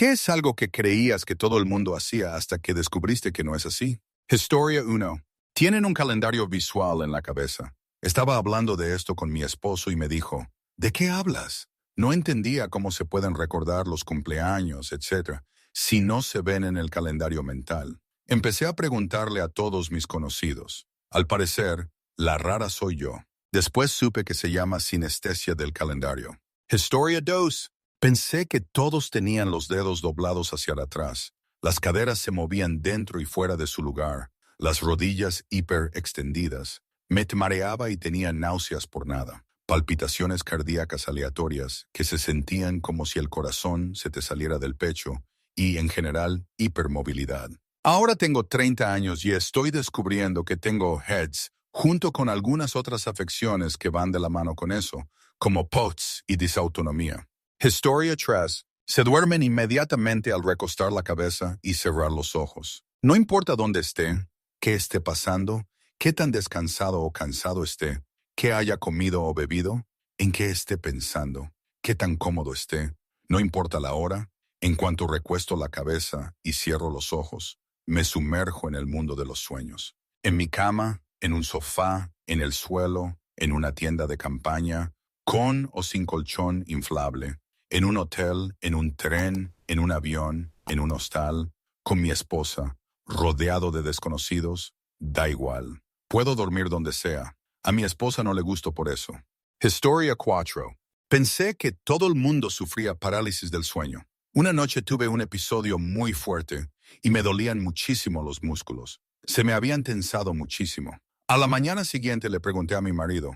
¿Qué es algo que creías que todo el mundo hacía hasta que descubriste que no es así? Historia 1. Tienen un calendario visual en la cabeza. Estaba hablando de esto con mi esposo y me dijo, ¿de qué hablas? No entendía cómo se pueden recordar los cumpleaños, etcétera, si no se ven en el calendario mental. Empecé a preguntarle a todos mis conocidos. Al parecer, la rara soy yo. Después supe que se llama sinestesia del calendario. Historia 2. Pensé que todos tenían los dedos doblados hacia atrás. Las caderas se movían dentro y fuera de su lugar. Las rodillas hiperextendidas. Me mareaba y tenía náuseas por nada. Palpitaciones cardíacas aleatorias que se sentían como si el corazón se te saliera del pecho y, en general, hipermovilidad. Ahora tengo 30 años y estoy descubriendo que tengo HEDS junto con algunas otras afecciones que van de la mano con eso, como POTS y disautonomía. Historia 3. Se duermen inmediatamente al recostar la cabeza y cerrar los ojos. No importa dónde esté, qué esté pasando, qué tan descansado o cansado esté, qué haya comido o bebido, en qué esté pensando, qué tan cómodo esté. No importa la hora, en cuanto recuesto la cabeza y cierro los ojos, me sumerjo en el mundo de los sueños. En mi cama, en un sofá, en el suelo, en una tienda de campaña, con o sin colchón inflable. En un hotel, en un tren, en un avión, en un hostal, con mi esposa, rodeado de desconocidos, da igual. Puedo dormir donde sea. A mi esposa no le gusto por eso. Historia 4. Pensé que todo el mundo sufría parálisis del sueño. Una noche tuve un episodio muy fuerte y me dolían muchísimo los músculos. Se me habían tensado muchísimo. A la mañana siguiente le pregunté a mi marido,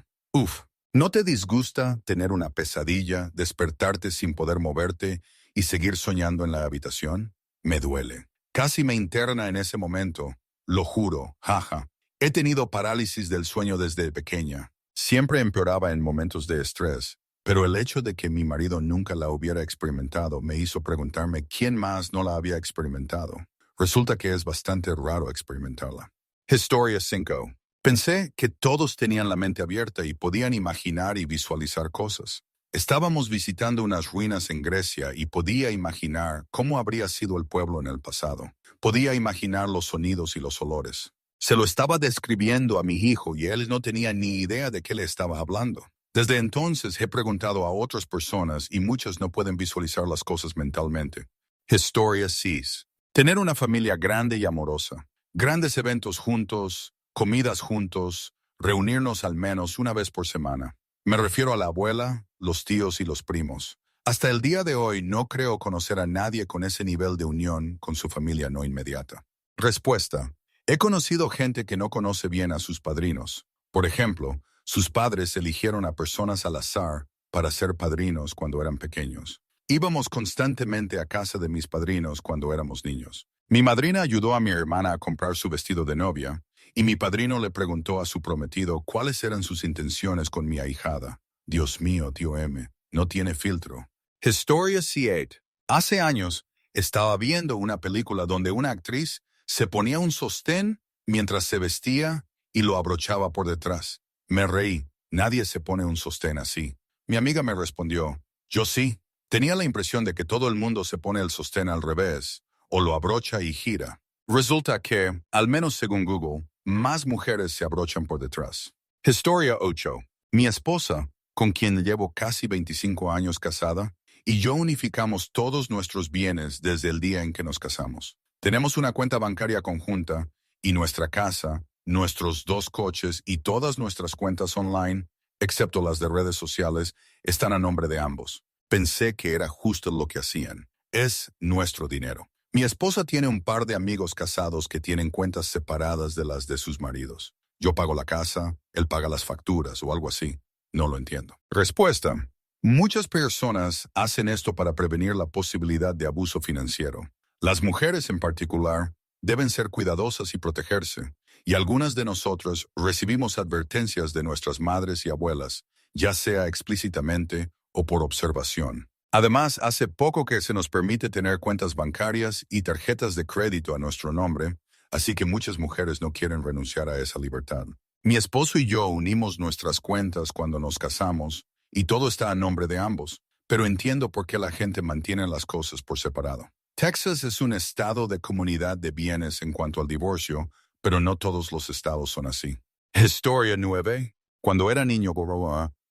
¿no te disgusta tener una pesadilla, despertarte sin poder moverte y seguir soñando en la habitación? Me duele. Casi me interna en ese momento. Lo juro, jaja. He tenido parálisis del sueño desde pequeña. Siempre empeoraba en momentos de estrés, pero el hecho de que mi marido nunca la hubiera experimentado me hizo preguntarme quién más no la había experimentado. Resulta que es bastante raro experimentarla. Historia 5. Pensé que todos tenían la mente abierta y podían imaginar y visualizar cosas. Estábamos visitando unas ruinas en Grecia y podía imaginar cómo habría sido el pueblo en el pasado. Podía imaginar los sonidos y los olores. Se lo estaba describiendo a mi hijo y él no tenía ni idea de qué le estaba hablando. Desde entonces he preguntado a otras personas y muchas no pueden visualizar las cosas mentalmente. Historia 6. Tener una familia grande y amorosa. Grandes eventos juntos, comidas juntos, reunirnos al menos una vez por semana. Me refiero a la abuela, los tíos y los primos. Hasta el día de hoy no creo conocer a nadie con ese nivel de unión con su familia no inmediata. Respuesta. He conocido gente que no conoce bien a sus padrinos. Por ejemplo, sus padres eligieron a personas al azar para ser padrinos cuando eran pequeños. Íbamos constantemente a casa de mis padrinos cuando éramos niños. Mi madrina ayudó a mi hermana a comprar su vestido de novia, y mi padrino le preguntó a su prometido cuáles eran sus intenciones con mi ahijada. Dios mío, tío M, no tiene filtro. Historia 7. Hace años estaba viendo una película donde una actriz se ponía un sostén mientras se vestía y lo abrochaba por detrás. Me reí. Nadie se pone un sostén así. Mi amiga me respondió, yo sí. Tenía la impresión de que todo el mundo se pone el sostén al revés, o lo abrocha y gira. Resulta que, al menos según Google, más mujeres se abrochan por detrás. Historia 8. Mi esposa, con quien llevo casi 25 años casada, y yo unificamos todos nuestros bienes desde el día en que nos casamos. Tenemos una cuenta bancaria conjunta y nuestra casa, nuestros 2 coches y todas nuestras cuentas online, excepto las de redes sociales, están a nombre de ambos. Pensé que era justo lo que hacían. Es nuestro dinero. Mi esposa tiene un par de amigos casados que tienen cuentas separadas de las de sus maridos. Yo pago la casa, él paga las facturas o algo así. No lo entiendo. Respuesta. Muchas personas hacen esto para prevenir la posibilidad de abuso financiero. Las mujeres en particular deben ser cuidadosas y protegerse, y algunas de nosotros recibimos advertencias de nuestras madres y abuelas, ya sea explícitamente o por observación. Además, hace poco que se nos permite tener cuentas bancarias y tarjetas de crédito a nuestro nombre, así que muchas mujeres no quieren renunciar a esa libertad. Mi esposo y yo unimos nuestras cuentas cuando nos casamos y todo está a nombre de ambos, pero entiendo por qué la gente mantiene las cosas por separado. Texas es un estado de comunidad de bienes en cuanto al divorcio, pero no todos los estados son así. Historia 9. Cuando era niño,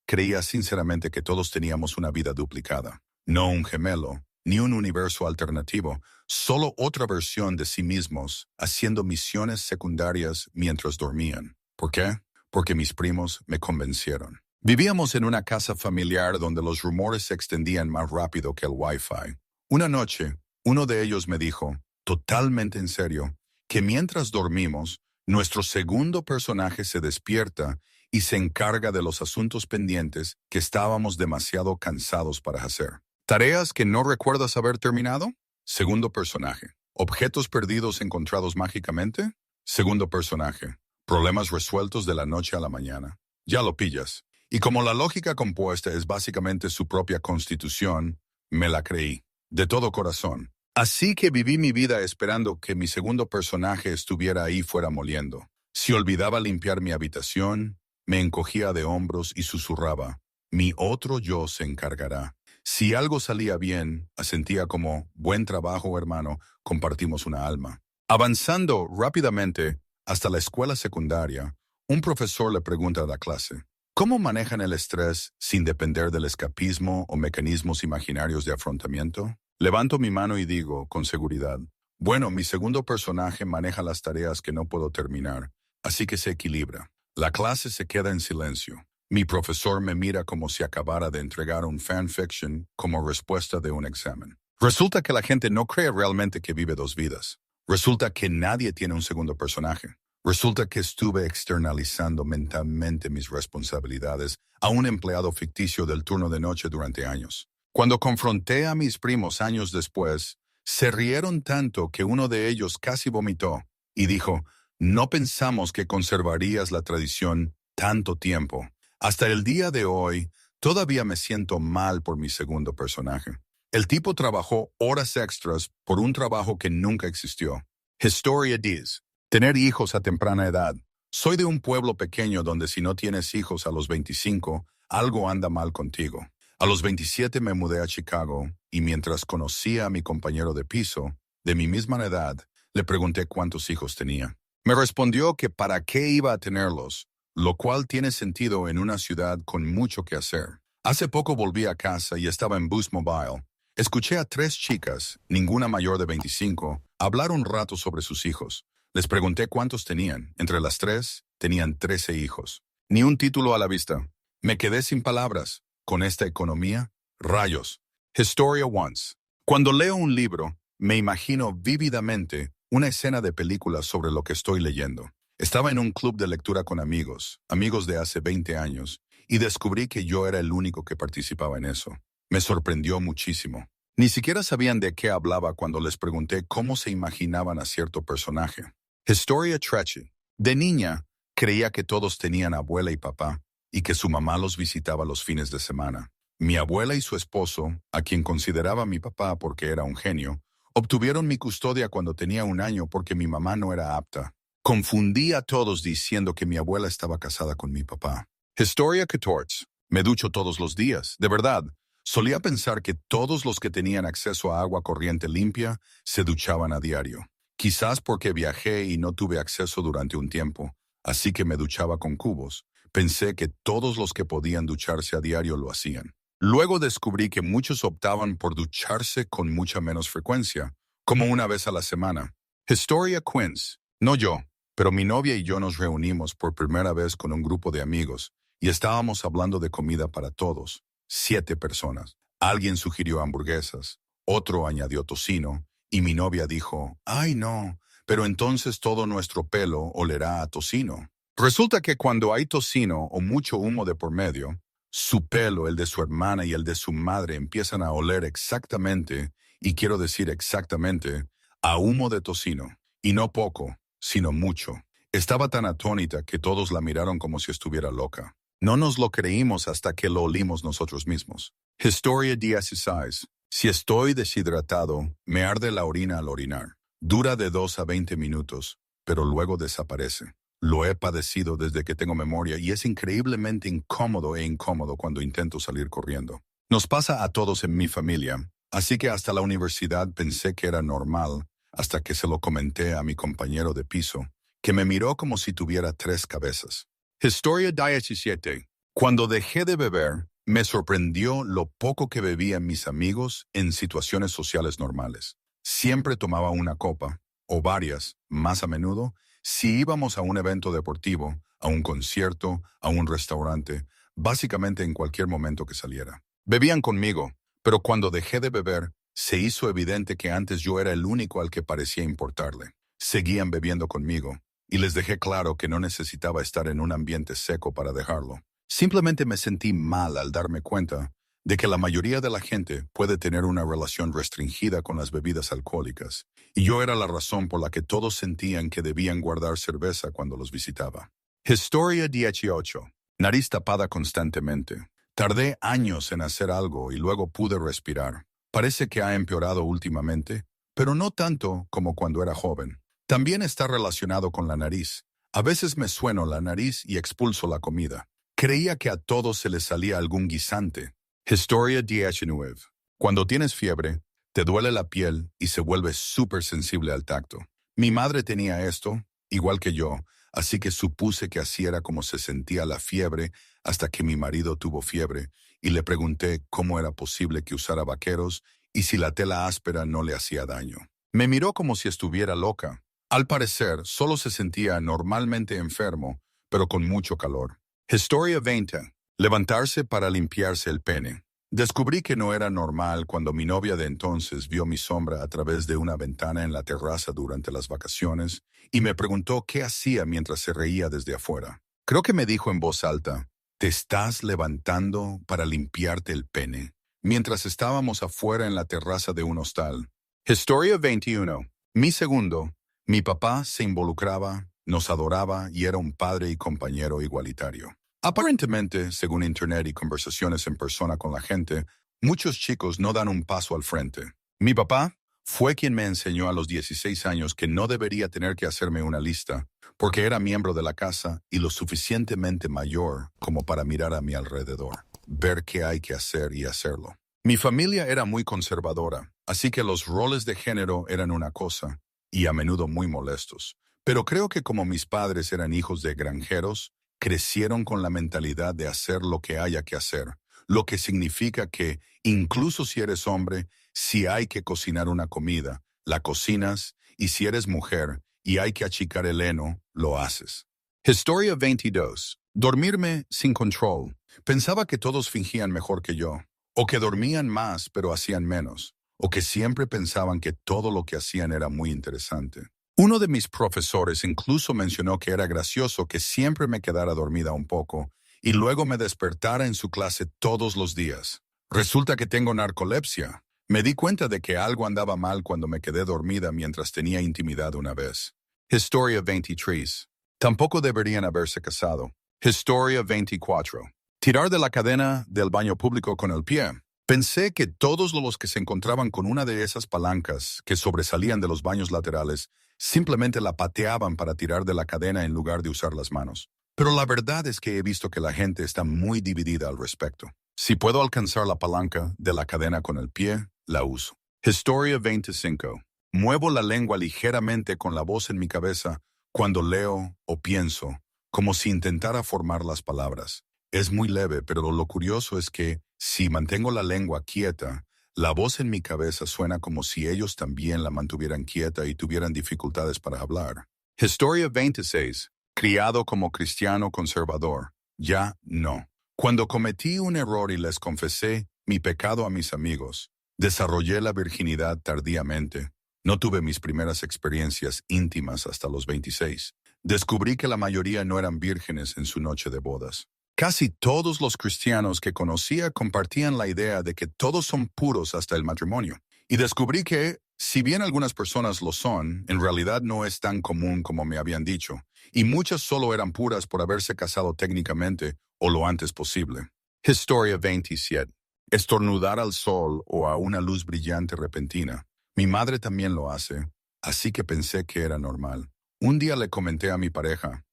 creía sinceramente que todos teníamos una vida duplicada. No un gemelo, ni un universo alternativo, solo otra versión de sí mismos, haciendo misiones secundarias mientras dormían. ¿Por qué? Porque mis primos me convencieron. Vivíamos en una casa familiar donde los rumores se extendían más rápido que el Wi-Fi. Una noche, uno de ellos me dijo, totalmente en serio, que mientras dormimos, nuestro segundo personaje se despierta y se encarga de los asuntos pendientes que estábamos demasiado cansados para hacer. ¿Tareas que no recuerdas haber terminado? Segundo personaje. ¿Objetos perdidos encontrados mágicamente? Segundo personaje. ¿Problemas resueltos de la noche a la mañana? Ya lo pillas. Y como la lógica compuesta es básicamente su propia constitución, me la creí, de todo corazón. Así que viví mi vida esperando que mi segundo personaje estuviera ahí fuera moliendo. Si olvidaba limpiar mi habitación, me encogía de hombros y susurraba, mi otro yo se encargará. Si algo salía bien, asentía como, buen trabajo, hermano, compartimos una alma. Avanzando rápidamente hasta la escuela secundaria, un profesor le pregunta a la clase, ¿cómo manejan el estrés sin depender del escapismo o mecanismos imaginarios de afrontamiento? Levanto mi mano y digo, con seguridad, bueno, mi segundo personaje maneja las tareas que no puedo terminar, así que se equilibra. La clase se queda en silencio. Mi profesor me mira como si acabara de entregar un fanfiction como respuesta de un examen. Resulta que la gente no cree realmente que vive dos vidas. Resulta que nadie tiene un segundo personaje. Resulta que estuve externalizando mentalmente mis responsabilidades a un empleado ficticio del turno de noche durante años. Cuando confronté a mis primos años después, se rieron tanto que uno de ellos casi vomitó y dijo, no pensamos que conservarías la tradición tanto tiempo. Hasta el día de hoy, todavía me siento mal por mi segundo personaje. El tipo trabajó horas extras por un trabajo que nunca existió. Historia 10. Tener hijos a temprana edad. Soy de un pueblo pequeño donde si no tienes hijos a los 25, algo anda mal contigo. A los 27 me mudé a Chicago y mientras conocía a mi compañero de piso, de mi misma edad, le pregunté cuántos hijos tenía. Me respondió que para qué iba a tenerlos, lo cual tiene sentido en una ciudad con mucho que hacer. Hace poco volví a casa y estaba en Boost Mobile. Escuché a 3 chicas, ninguna mayor de 25, hablar un rato sobre sus hijos. Les pregunté cuántos tenían. Entre las 3, tenían 13 hijos. Ni un título a la vista. Me quedé sin palabras. Con esta economía, rayos. Historia once. Cuando leo un libro, me imagino vívidamente una escena de película sobre lo que estoy leyendo. Estaba en un club de lectura con amigos de hace 20 años, y descubrí que yo era el único que participaba en eso. Me sorprendió muchísimo. Ni siquiera sabían de qué hablaba cuando les pregunté cómo se imaginaban a cierto personaje. Historia 13. De niña, creía que todos tenían abuela y papá, y que su mamá los visitaba los fines de semana. Mi abuela y su esposo, a quien consideraba mi papá porque era un genio, obtuvieron mi custodia cuando tenía 1 año porque mi mamá no era apta. Confundí a todos diciendo que mi abuela estaba casada con mi papá. Historia 14. Me ducho todos los días, de verdad. Solía pensar que todos los que tenían acceso a agua corriente limpia se duchaban a diario. Quizás porque viajé y no tuve acceso durante un tiempo, así que me duchaba con cubos. Pensé que todos los que podían ducharse a diario lo hacían. Luego descubrí que muchos optaban por ducharse con mucha menos frecuencia, como una vez a la semana. Historia 15. No yo, pero mi novia y yo nos reunimos por primera vez con un grupo de amigos y estábamos hablando de comida para todos. 7 personas. Alguien sugirió hamburguesas, otro añadió tocino y mi novia dijo, «Ay no, pero entonces todo nuestro pelo olerá a tocino». Resulta que cuando hay tocino o mucho humo de por medio, su pelo, el de su hermana y el de su madre empiezan a oler exactamente, y quiero decir exactamente, a humo de tocino. Y no poco, sino mucho. Estaba tan atónita que todos la miraron como si estuviera loca. No nos lo creímos hasta que lo olimos nosotros mismos. Historia 16. Si estoy deshidratado, me arde la orina al orinar. Dura de 2 a 20 minutos, pero luego desaparece. Lo he padecido desde que tengo memoria y es increíblemente incómodo cuando intento salir corriendo. Nos pasa a todos en mi familia, Así que hasta la universidad pensé que era normal, hasta que se lo comenté a mi compañero de piso, que me miró como si tuviera tres cabezas. Historia 17. Cuando dejé de beber, me sorprendió lo poco que bebían mis amigos en situaciones sociales normales. Siempre tomaba una copa, o varias, más a menudo, si íbamos a un evento deportivo, a un concierto, a un restaurante, básicamente en cualquier momento que saliera. Bebían conmigo, pero cuando dejé de beber, se hizo evidente que antes yo era el único al que parecía importarle. Seguían bebiendo conmigo, y les dejé claro que no necesitaba estar en un ambiente seco para dejarlo. Simplemente me sentí mal al darme cuenta de que la mayoría de la gente puede tener una relación restringida con las bebidas alcohólicas, y yo era la razón por la que todos sentían que debían guardar cerveza cuando los visitaba. Historia 18. Nariz tapada constantemente. Tardé años en hacer algo y luego pude respirar. Parece que ha empeorado últimamente, pero no tanto como cuando era joven. También está relacionado con la nariz. A veces me sueno la nariz y expulso la comida. Creía que a todos se les salía algún guisante. Historia 19. Cuando tienes fiebre, te duele la piel y se vuelve súper sensible al tacto. Mi madre tenía esto, igual que yo, así que supuse que así era como se sentía la fiebre hasta que mi marido tuvo fiebre y le pregunté cómo era posible que usara vaqueros y si la tela áspera no le hacía daño. Me miró como si estuviera loca. Al parecer, solo se sentía normalmente enfermo, pero con mucho calor. Historia 20. Levantarse para limpiarse el pene. Descubrí que no era normal cuando mi novia de entonces vio mi sombra a través de una ventana en la terraza durante las vacaciones y me preguntó qué hacía mientras se reía desde afuera. Creo que me dijo en voz alta, «¿Te estás levantando para limpiarte el pene?», mientras estábamos afuera en la terraza de un hostal. Historia 21. Mi segundo. Mi papá se involucraba, nos adoraba y era un padre y compañero igualitario. Aparentemente, según Internet y conversaciones en persona con la gente, muchos chicos no dan un paso al frente. Mi papá fue quien me enseñó a los 16 años que no debería tener que hacerme una lista, porque era miembro de la casa y lo suficientemente mayor como para mirar a mi alrededor, ver qué hay que hacer y hacerlo. Mi familia era muy conservadora, así que los roles de género eran una cosa, y a menudo muy molestos. Pero creo que como mis padres eran hijos de granjeros, crecieron con la mentalidad de hacer lo que haya que hacer, lo que significa que, incluso si eres hombre, si hay que cocinar una comida, la cocinas, y si eres mujer y hay que achicar el heno, lo haces. Historia 22. Dormirme sin control. Pensaba que todos fingían mejor que yo, o que dormían más pero hacían menos, o que siempre pensaban que todo lo que hacían era muy interesante. Uno de mis profesores incluso mencionó que era gracioso que siempre me quedara dormida un poco y luego me despertara en su clase todos los días. Resulta que tengo narcolepsia. Me di cuenta de que algo andaba mal cuando me quedé dormida mientras tenía intimidad una vez. Historia 23. Tampoco deberían haberse casado. Historia 24. Tirar de la cadena del baño público con el pie. Pensé que todos los que se encontraban con una de esas palancas que sobresalían de los baños laterales simplemente la pateaban para tirar de la cadena en lugar de usar las manos. Pero la verdad es que he visto que la gente está muy dividida al respecto. Si puedo alcanzar la palanca de la cadena con el pie, la uso. Historia 25. Muevo la lengua ligeramente con la voz en mi cabeza cuando leo o pienso, como si intentara formar las palabras. Es muy leve, pero lo curioso es que, si mantengo la lengua quieta, la voz en mi cabeza suena como si ellos también la mantuvieran quieta y tuvieran dificultades para hablar. Historia 26. Criado como cristiano conservador. Ya no. Cuando cometí un error y les confesé mi pecado a mis amigos, desarrollé la virginidad tardíamente. No tuve mis primeras experiencias íntimas hasta los 26. Descubrí que la mayoría no eran vírgenes en su noche de bodas. Casi todos los cristianos que conocía compartían la idea de que todos son puros hasta el matrimonio. Y descubrí que, si bien algunas personas lo son, en realidad no es tan común como me habían dicho, y muchas solo eran puras por haberse casado técnicamente o lo antes posible. Historia 27. Estornudar al sol o a una luz brillante repentina. Mi madre también lo hace, así que pensé que era normal. Un día le comenté a mi pareja,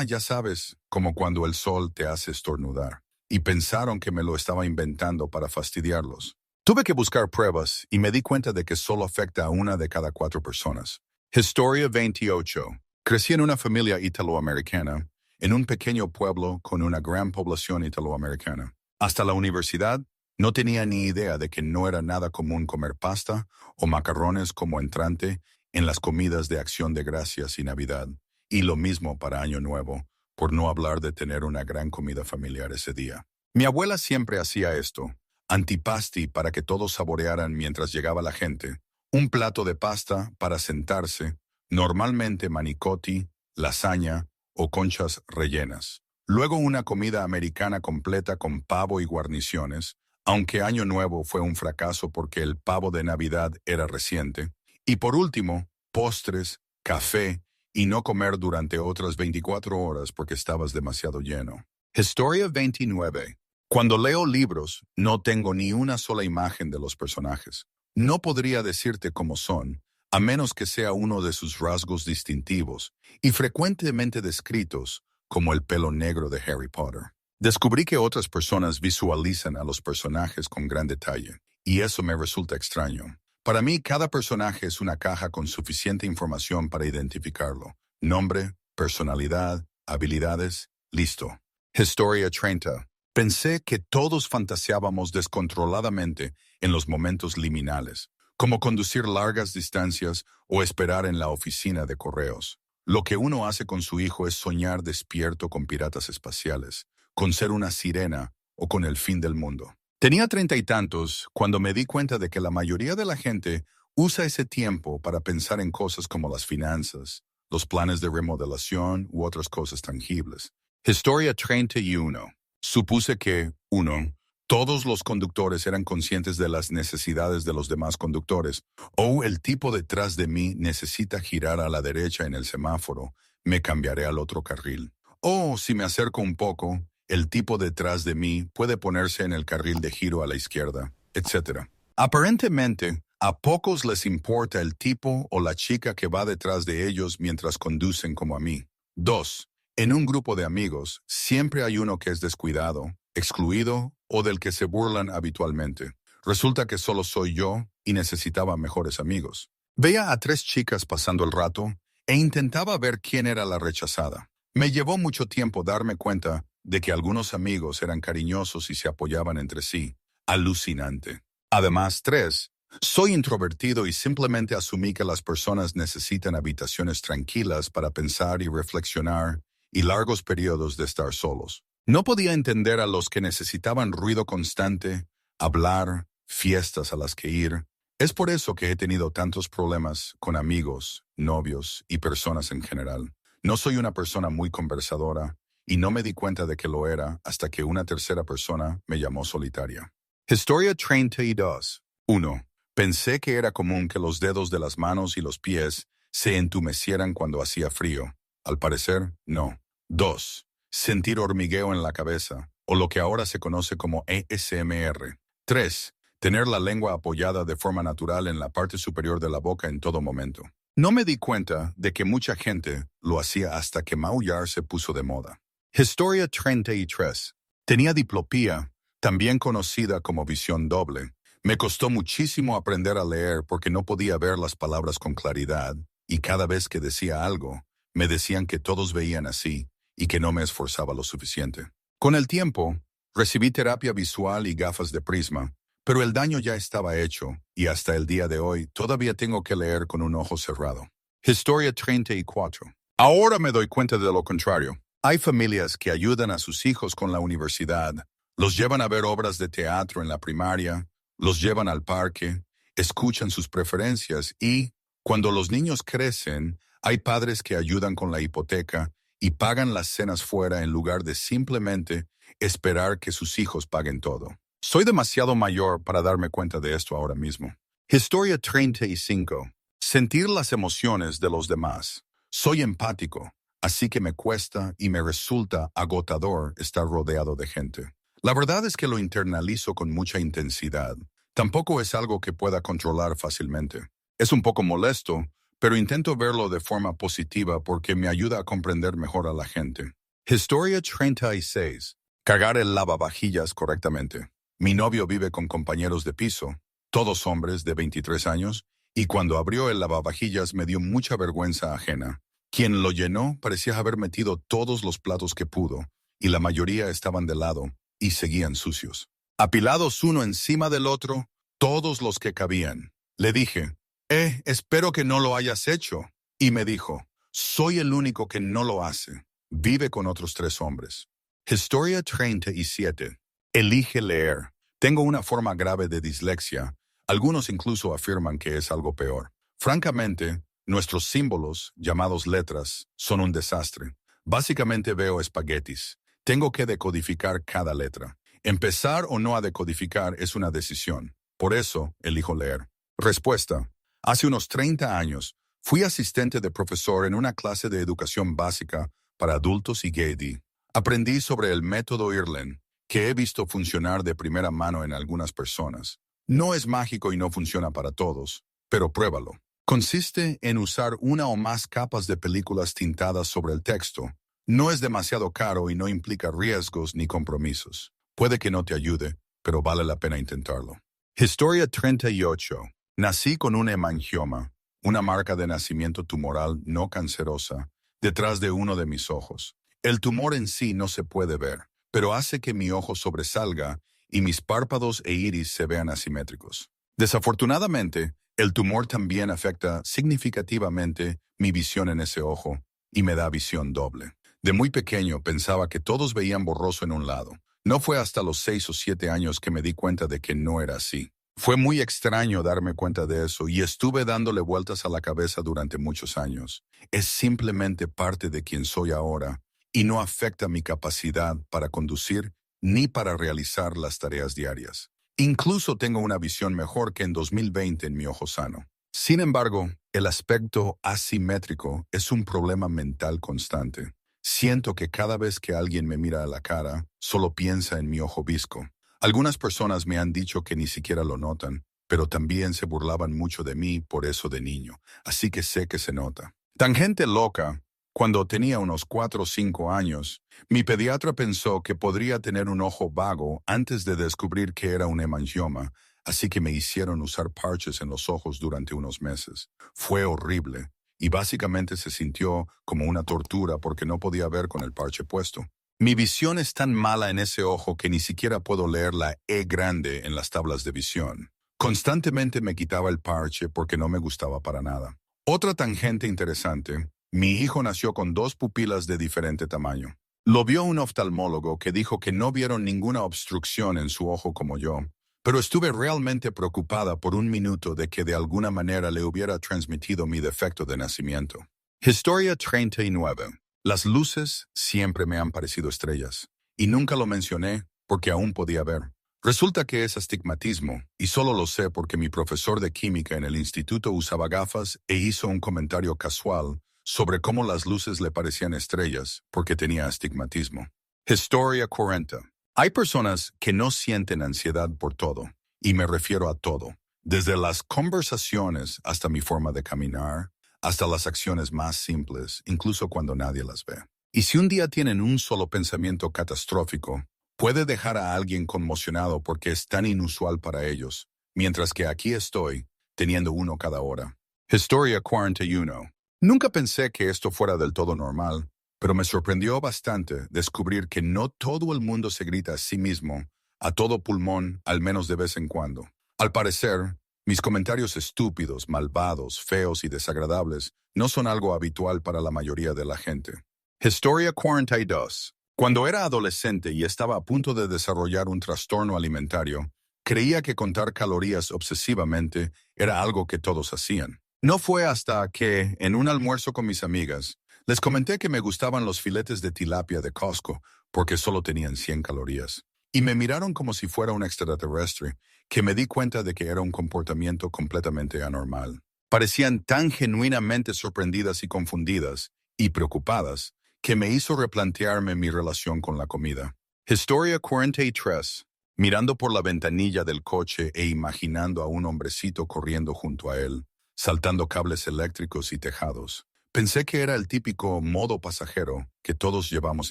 ya sabes, como cuando el sol te hace estornudar. Y pensaron que me lo estaba inventando para fastidiarlos. Tuve que buscar pruebas y me di cuenta de que solo afecta a una de cada 4 personas. Historia 28. Crecí en una familia italoamericana, en un pequeño pueblo con una gran población italoamericana. Hasta la universidad, no tenía ni idea de que no era nada común comer pasta o macarrones como entrante en las comidas de Acción de Gracias y Navidad, y lo mismo para Año Nuevo, por no hablar de tener una gran comida familiar ese día. Mi abuela siempre hacía esto, antipasti para que todos saborearan mientras llegaba la gente, un plato de pasta para sentarse, normalmente manicotti, lasaña o conchas rellenas. Luego una comida americana completa con pavo y guarniciones, aunque Año Nuevo fue un fracaso porque el pavo de Navidad era reciente. Y por último, postres, café y no comer durante otras 24 horas porque estabas demasiado lleno. Historia 29. Cuando leo libros, no tengo ni una sola imagen de los personajes. No podría decirte cómo son, a menos que sea uno de sus rasgos distintivos y frecuentemente descritos, como el pelo negro de Harry Potter. Descubrí que otras personas visualizan a los personajes con gran detalle, y eso me resulta extraño. Para mí, cada personaje es una caja con suficiente información para identificarlo. Nombre, personalidad, habilidades, listo. Historia 30. Pensé que todos fantaseábamos descontroladamente en los momentos liminales, como conducir largas distancias o esperar en la oficina de correos. Lo que uno hace con su hijo es soñar despierto con piratas espaciales, con ser una sirena o con el fin del mundo. Tenía 30 y tantos cuando me di cuenta de que la mayoría de la gente usa ese tiempo para pensar en cosas como las finanzas, los planes de remodelación u otras cosas tangibles. Historia 31. Supuse que, 1. Todos los conductores eran conscientes de las necesidades de los demás conductores, o el tipo detrás de mí necesita girar a la derecha en el semáforo, me cambiaré al otro carril. O, si me acerco un poco, el tipo detrás de mí puede ponerse en el carril de giro a la izquierda, etc. Aparentemente, a pocos les importa el tipo o la chica que va detrás de ellos mientras conducen como a mí. 2. En un grupo de amigos, siempre hay uno que es descuidado, excluido o del que se burlan habitualmente. Resulta que solo soy yo y necesitaba mejores amigos. Veía a 3 chicas pasando el rato e intentaba ver quién era la rechazada. Me llevó mucho tiempo darme cuenta de que algunos amigos eran cariñosos y se apoyaban entre sí. Alucinante. Además, 3. Soy introvertido y simplemente asumí que las personas necesitan habitaciones tranquilas para pensar y reflexionar y largos periodos de estar solos. No podía entender a los que necesitaban ruido constante, hablar, fiestas a las que ir. Es por eso que he tenido tantos problemas con amigos, novios y personas en general. No soy una persona muy conversadora y no me di cuenta de que lo era hasta que una tercera persona me llamó solitaria. Historia 32. 1. Pensé que era común que los dedos de las manos y los pies se entumecieran cuando hacía frío. Al parecer, no. 2. Sentir hormigueo en la cabeza, o lo que ahora se conoce como ASMR. 3. Tener la lengua apoyada de forma natural en la parte superior de la boca en todo momento. No me di cuenta de que mucha gente lo hacía hasta que maullar se puso de moda. Historia 33. Tenía diplopía, también conocida como visión doble. Me costó muchísimo aprender a leer porque no podía ver las palabras con claridad, y cada vez que decía algo, me decían que todos veían así y que no me esforzaba lo suficiente. Con el tiempo, recibí terapia visual y gafas de prisma, pero el daño ya estaba hecho y hasta el día de hoy todavía tengo que leer con un ojo cerrado. Historia 34. Ahora me doy cuenta de lo contrario. Hay familias que ayudan a sus hijos con la universidad, los llevan a ver obras de teatro en la primaria, los llevan al parque, escuchan sus preferencias y, cuando los niños crecen, hay padres que ayudan con la hipoteca y pagan las cenas fuera en lugar de simplemente esperar que sus hijos paguen todo. Soy demasiado mayor para darme cuenta de esto ahora mismo. Historia 35. Sentir las emociones de los demás. Soy empático, así que me cuesta y me resulta agotador estar rodeado de gente. La verdad es que lo internalizo con mucha intensidad. Tampoco es algo que pueda controlar fácilmente. Es un poco molesto, pero intento verlo de forma positiva porque me ayuda a comprender mejor a la gente. Historia 36. Cargar el lavavajillas correctamente. Mi novio vive con compañeros de piso, todos hombres de 23 años, y cuando abrió el lavavajillas me dio mucha vergüenza ajena. Quien lo llenó parecía haber metido todos los platos que pudo, y la mayoría estaban de lado y seguían sucios. Apilados uno encima del otro, todos los que cabían. Le dije, espero que no lo hayas hecho. Y me dijo, soy el único que no lo hace. Vive con otros 3 hombres. Historia 37. Elige leer. Tengo una forma grave de dislexia. Algunos incluso afirman que es algo peor. Francamente, nuestros símbolos, llamados letras, son un desastre. Básicamente veo espaguetis. Tengo que decodificar cada letra. Empezar o no a decodificar es una decisión. Por eso, elijo leer. Respuesta. Hace unos 30 años, fui asistente de profesor en una clase de educación básica para adultos y GED. Aprendí sobre el método IRLEN, que he visto funcionar de primera mano en algunas personas. No es mágico y no funciona para todos, pero pruébalo. Consiste en usar una o más capas de películas tintadas sobre el texto. No es demasiado caro y no implica riesgos ni compromisos. Puede que no te ayude, pero vale la pena intentarlo. Historia 38. Nací con un hemangioma, una marca de nacimiento tumoral no cancerosa, detrás de uno de mis ojos. El tumor en sí no se puede ver, pero hace que mi ojo sobresalga y mis párpados e iris se vean asimétricos. Desafortunadamente, el tumor también afecta significativamente mi visión en ese ojo y me da visión doble. De muy pequeño pensaba que todos veían borroso en un lado. No fue hasta los 6 o 7 años que me di cuenta de que no era así. Fue muy extraño darme cuenta de eso y estuve dándole vueltas a la cabeza durante muchos años. Es simplemente parte de quien soy ahora y no afecta mi capacidad para conducir ni para realizar las tareas diarias. Incluso tengo una visión mejor que en 2020 en mi ojo sano. Sin embargo, el aspecto asimétrico es un problema mental constante. Siento que cada vez que alguien me mira a la cara, solo piensa en mi ojo visco. Algunas personas me han dicho que ni siquiera lo notan, pero también se burlaban mucho de mí por eso de niño, así que sé que se nota. Tangente loca. Cuando tenía unos 4 o 5 años, mi pediatra pensó que podría tener un ojo vago antes de descubrir que era un hemangioma, así que me hicieron usar parches en los ojos durante unos meses. Fue horrible, y básicamente se sintió como una tortura porque no podía ver con el parche puesto. Mi visión es tan mala en ese ojo que ni siquiera puedo leer la E grande en las tablas de visión. Constantemente me quitaba el parche porque no me gustaba para nada. Otra tangente interesante. Mi hijo nació con 2 pupilas de diferente tamaño. Lo vio un oftalmólogo que dijo que no vieron ninguna obstrucción en su ojo como yo, pero estuve realmente preocupada por un minuto de que de alguna manera le hubiera transmitido mi defecto de nacimiento. Historia 39. Las luces siempre me han parecido estrellas, y nunca lo mencioné porque aún podía ver. Resulta que es astigmatismo, y solo lo sé porque mi profesor de química en el instituto usaba gafas e hizo un comentario casual sobre cómo las luces le parecían estrellas porque tenía astigmatismo. Historia 40. Hay personas que no sienten ansiedad por todo, y me refiero a todo, desde las conversaciones hasta mi forma de caminar, hasta las acciones más simples, incluso cuando nadie las ve. Y si un día tienen un solo pensamiento catastrófico, puede dejar a alguien conmocionado porque es tan inusual para ellos, mientras que aquí estoy, teniendo uno cada hora. Historia 41. Nunca pensé que esto fuera del todo normal, pero me sorprendió bastante descubrir que no todo el mundo se grita a sí mismo, a todo pulmón, al menos de vez en cuando. Al parecer, mis comentarios estúpidos, malvados, feos y desagradables no son algo habitual para la mayoría de la gente. Historia 42. Cuando era adolescente y estaba a punto de desarrollar un trastorno alimentario, creía que contar calorías obsesivamente era algo que todos hacían. No fue hasta que, en un almuerzo con mis amigas, les comenté que me gustaban los filetes de tilapia de Costco porque solo tenían 100 calorías. Y me miraron como si fuera un extraterrestre, que me di cuenta de que era un comportamiento completamente anormal. Parecían tan genuinamente sorprendidas y confundidas, y preocupadas, que me hizo replantearme mi relación con la comida. Historia 43. Mirando por la ventanilla del coche e imaginando a un hombrecito corriendo junto a él, saltando cables eléctricos y tejados. Pensé que era el típico modo pasajero que todos llevamos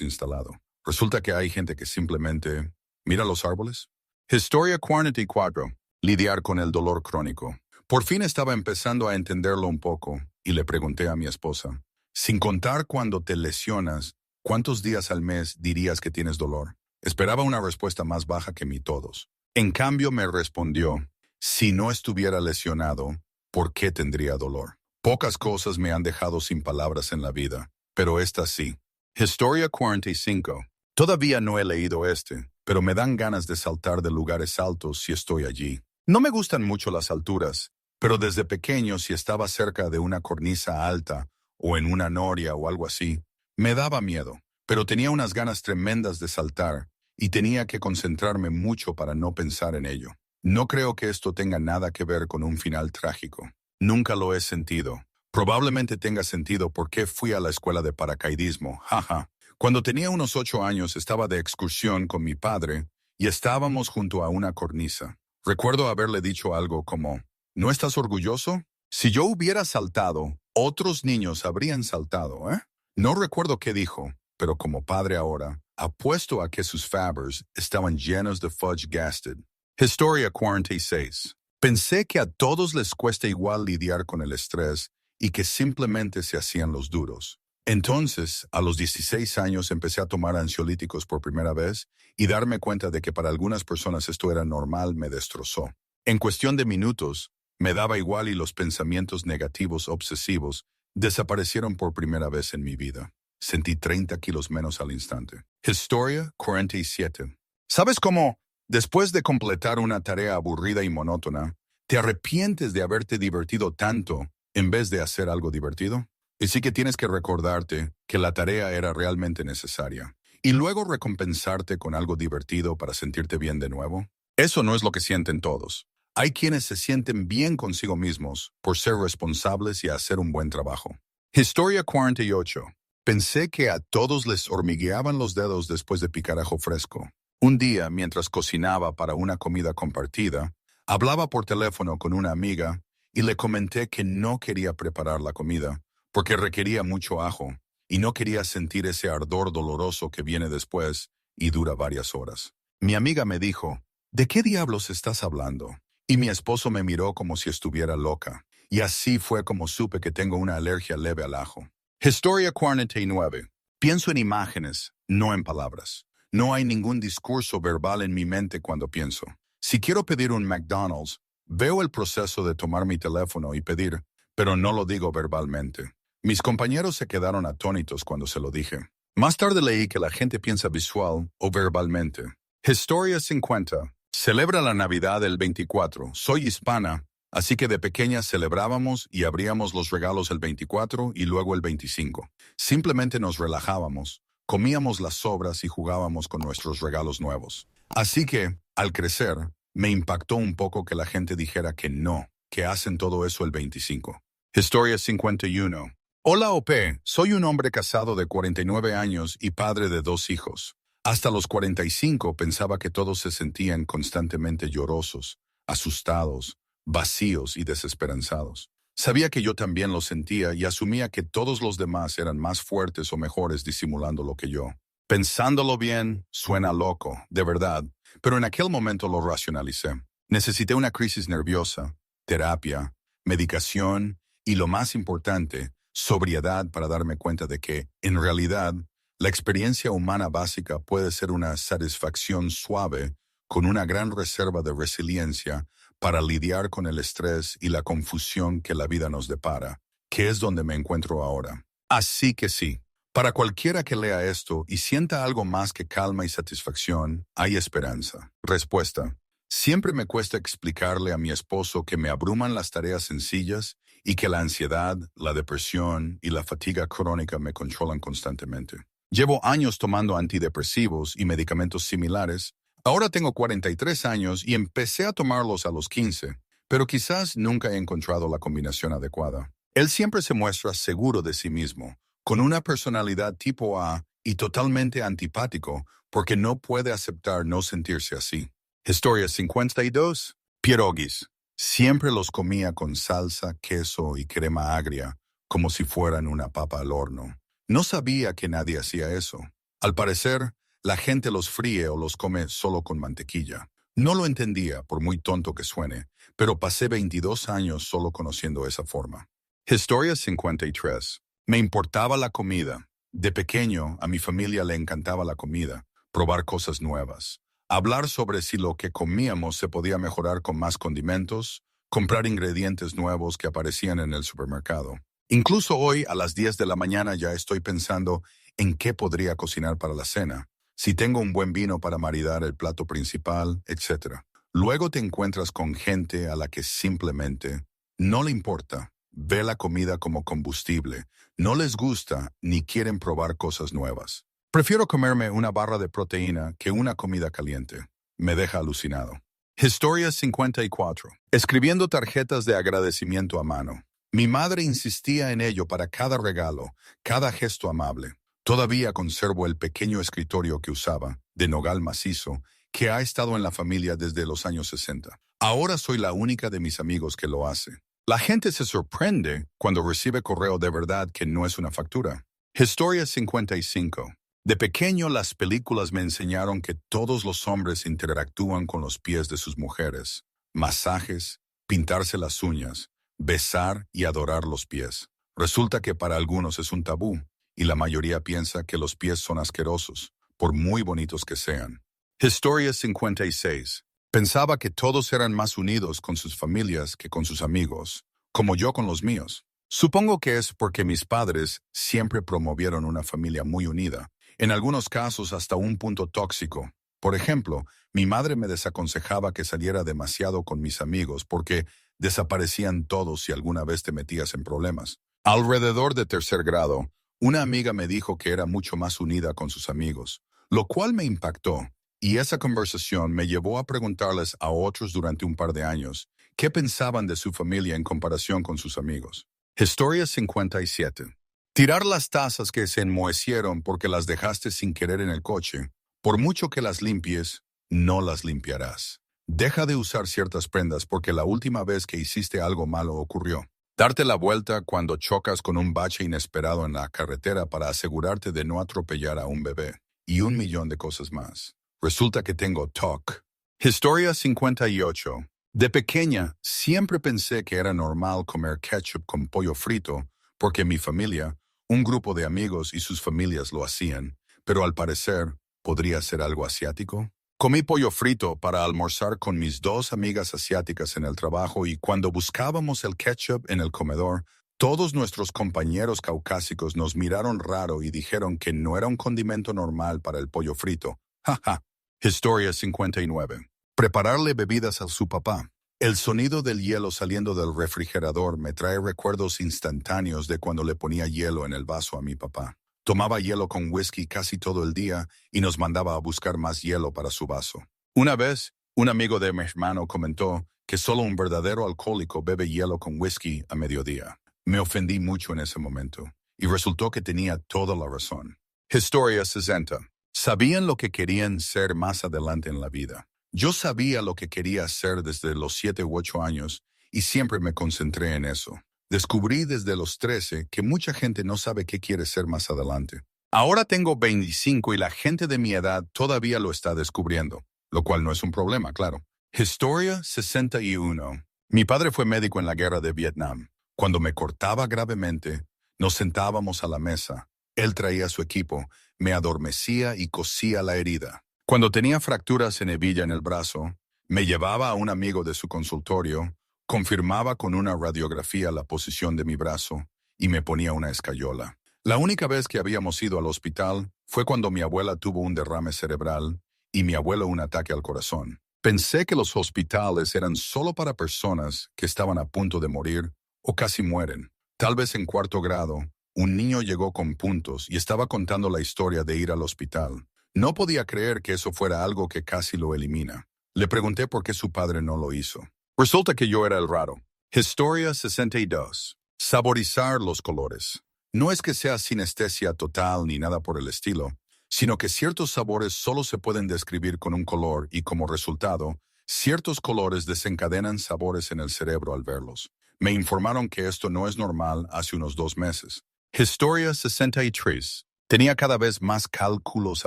instalado. Resulta que hay gente que simplemente mira los árboles, Historia 44. Lidiar con el dolor crónico. Por fin estaba empezando a entenderlo un poco y le pregunté a mi esposa, sin contar cuando te lesionas, ¿cuántos días al mes dirías que tienes dolor? Esperaba una respuesta más baja que mi todos. En cambio me respondió, si no estuviera lesionado, ¿por qué tendría dolor? Pocas cosas me han dejado sin palabras en la vida, pero esta sí. Historia 45. Todavía no he leído este, pero me dan ganas de saltar de lugares altos si estoy allí. No me gustan mucho las alturas, pero desde pequeño si estaba cerca de una cornisa alta o en una noria o algo así, me daba miedo, pero tenía unas ganas tremendas de saltar y tenía que concentrarme mucho para no pensar en ello. No creo que esto tenga nada que ver con un final trágico. Nunca lo he sentido. Probablemente tenga sentido porque fui a la escuela de paracaidismo, jaja. Cuando tenía unos 8 años estaba de excursión con mi padre y estábamos junto a una cornisa. Recuerdo haberle dicho algo como, ¿no estás orgulloso? Si yo hubiera saltado, otros niños habrían saltado, ¿eh? No recuerdo qué dijo, pero como padre ahora, apuesto a que sus Fabbers estaban llenos de fudge gasted. Historia 46. Pensé que a todos les cuesta igual lidiar con el estrés y que simplemente se hacían los duros. Entonces, a los 16 años empecé a tomar ansiolíticos por primera vez y darme cuenta de que para algunas personas esto era normal me destrozó. En cuestión de minutos, me daba igual y los pensamientos negativos obsesivos desaparecieron por primera vez en mi vida. Sentí 30 kilos menos al instante. Historia 47. ¿Sabes cómo, después de completar una tarea aburrida y monótona, te arrepientes de haberte divertido tanto en vez de hacer algo divertido? Y sí que tienes que recordarte que la tarea era realmente necesaria. Y luego recompensarte con algo divertido para sentirte bien de nuevo. Eso no es lo que sienten todos. Hay quienes se sienten bien consigo mismos por ser responsables y hacer un buen trabajo. Historia 48. Pensé que a todos les hormigueaban los dedos después de picar ajo fresco. Un día, mientras cocinaba para una comida compartida, hablaba por teléfono con una amiga y le comenté que no quería preparar la comida porque requería mucho ajo y no quería sentir ese ardor doloroso que viene después y dura varias horas. Mi amiga me dijo, ¿de qué diablos estás hablando? Y mi esposo me miró como si estuviera loca. Y así fue como supe que tengo una alergia leve al ajo. Historia 49. Pienso en imágenes, no en palabras. No hay ningún discurso verbal en mi mente cuando pienso. Si quiero pedir un McDonald's, veo el proceso de tomar mi teléfono y pedir, pero no lo digo verbalmente. Mis compañeros se quedaron atónitos cuando se lo dije. Más tarde leí que la gente piensa visual o verbalmente. Historia 50. Celebra la Navidad el 24. Soy hispana, así que de pequeña celebrábamos y abríamos los regalos el 24 y luego el 25. Simplemente nos relajábamos, comíamos las sobras y jugábamos con nuestros regalos nuevos. Así que, al crecer, me impactó un poco que la gente dijera que no, que hacen todo eso el 25. Historia 51. Hola OP, soy un hombre casado de 49 años y padre de 2 hijos. Hasta los 45 pensaba que todos se sentían constantemente llorosos, asustados, vacíos y desesperanzados. Sabía que yo también lo sentía y asumía que todos los demás eran más fuertes o mejores disimulando lo que yo. Pensándolo bien, suena loco, de verdad, pero en aquel momento lo racionalicé. Necesité una crisis nerviosa, terapia, medicación y lo más importante, sobriedad para darme cuenta de que, en realidad, la experiencia humana básica puede ser una satisfacción suave con una gran reserva de resiliencia para lidiar con el estrés y la confusión que la vida nos depara, que es donde me encuentro ahora. Así que sí, para cualquiera que lea esto y sienta algo más que calma y satisfacción, hay esperanza. Respuesta. Siempre me cuesta explicarle a mi esposo que me abruman las tareas sencillas y que la ansiedad, la depresión y la fatiga crónica me controlan constantemente. Llevo años tomando antidepresivos y medicamentos similares. Ahora tengo 43 años y empecé a tomarlos a los 15, pero quizás nunca he encontrado la combinación adecuada. Él siempre se muestra seguro de sí mismo, con una personalidad tipo A y totalmente antipático porque no puede aceptar no sentirse así. Historia 52. Pierogis. Siempre los comía con salsa, queso y crema agria, como si fueran una papa al horno. No sabía que nadie hacía eso. Al parecer, la gente los fríe o los come solo con mantequilla. No lo entendía, por muy tonto que suene, pero pasé 22 años solo conociendo esa forma. Historia 53. Me importaba la comida. De pequeño, a mi familia le encantaba la comida, probar cosas nuevas, hablar sobre si lo que comíamos se podía mejorar con más condimentos, comprar ingredientes nuevos que aparecían en el supermercado. Incluso hoy, a las 10 de la mañana, ya estoy pensando en qué podría cocinar para la cena, si tengo un buen vino para maridar el plato principal, etc. Luego te encuentras con gente a la que simplemente no le importa, ve la comida como combustible, no les gusta ni quieren probar cosas nuevas. Prefiero comerme una barra de proteína que una comida caliente. Me deja alucinado. Historia 54. Escribiendo tarjetas de agradecimiento a mano. Mi madre insistía en ello para cada regalo, cada gesto amable. Todavía conservo el pequeño escritorio que usaba, de nogal macizo, que ha estado en la familia desde los años 60. Ahora soy la única de mis amigos que lo hace. La gente se sorprende cuando recibe correo de verdad que no es una factura. Historia 55. De pequeño las películas me enseñaron que todos los hombres interactúan con los pies de sus mujeres. Masajes, pintarse las uñas, besar y adorar los pies. Resulta que para algunos es un tabú, y la mayoría piensa que los pies son asquerosos, por muy bonitos que sean. Historia 56. Pensaba que todos eran más unidos con sus familias que con sus amigos, como yo con los míos. Supongo que es porque mis padres siempre promovieron una familia muy unida, en algunos casos hasta un punto tóxico. Por ejemplo, mi madre me desaconsejaba que saliera demasiado con mis amigos porque desaparecían todos si alguna vez te metías en problemas. Alrededor de tercer grado, una amiga me dijo que era mucho más unida con sus amigos, lo cual me impactó, y esa conversación me llevó a preguntarles a otros durante un par de años qué pensaban de su familia en comparación con sus amigos. Historia 57. Tirar las tazas que se enmohecieron porque las dejaste sin querer en el coche. Por mucho que las limpies, no las limpiarás. Deja de usar ciertas prendas porque la última vez que hiciste algo malo ocurrió. Darte la vuelta cuando chocas con un bache inesperado en la carretera para asegurarte de no atropellar a un bebé. Y un millón de cosas más. Resulta que tengo TOC. Historia 58. De pequeña, siempre pensé que era normal comer ketchup con pollo frito porque mi familia, un grupo de amigos y sus familias lo hacían, pero al parecer, ¿podría ser algo asiático? Comí pollo frito para almorzar con mis dos amigas asiáticas en el trabajo y cuando buscábamos el ketchup en el comedor, todos nuestros compañeros caucásicos nos miraron raro y dijeron que no era un condimento normal para el pollo frito. Jaja. Historia 59. Prepararle bebidas a su papá. El sonido del hielo saliendo del refrigerador me trae recuerdos instantáneos de cuando le ponía hielo en el vaso a mi papá. Tomaba hielo con whisky casi todo el día y nos mandaba a buscar más hielo para su vaso. Una vez, un amigo de mi hermano comentó que solo un verdadero alcohólico bebe hielo con whisky a mediodía. Me ofendí mucho en ese momento y resultó que tenía toda la razón. Historia 60. Sabían lo que querían ser más adelante en la vida. Yo sabía lo que quería hacer desde los 7 u 8 años y siempre me concentré en eso. Descubrí desde los 13 que mucha gente no sabe qué quiere ser más adelante. Ahora tengo 25 y la gente de mi edad todavía lo está descubriendo, lo cual no es un problema, claro. Historia 61. Mi padre fue médico en la guerra de Vietnam. Cuando me cortaba gravemente, nos sentábamos a la mesa. Él traía su equipo, me adormecía y cosía la herida. Cuando tenía fracturas en hebilla en el brazo, me llevaba a un amigo de su consultorio, confirmaba con una radiografía la posición de mi brazo y me ponía una escayola. La única vez que habíamos ido al hospital fue cuando mi abuela tuvo un derrame cerebral y mi abuelo un ataque al corazón. Pensé que los hospitales eran solo para personas que estaban a punto de morir o casi mueren. Tal vez en cuarto grado, un niño llegó con puntos y estaba contando la historia de ir al hospital. No podía creer que eso fuera algo que casi lo elimina. Le pregunté por qué su padre no lo hizo. Resulta que yo era el raro. Historia 62. Saborizar los colores. No es que sea sinestesia total ni nada por el estilo, sino que ciertos sabores solo se pueden describir con un color y como resultado, ciertos colores desencadenan sabores en el cerebro al verlos. Me informaron que esto no es normal hace unos 2 meses. Historia 63. Tenía cada vez más cálculos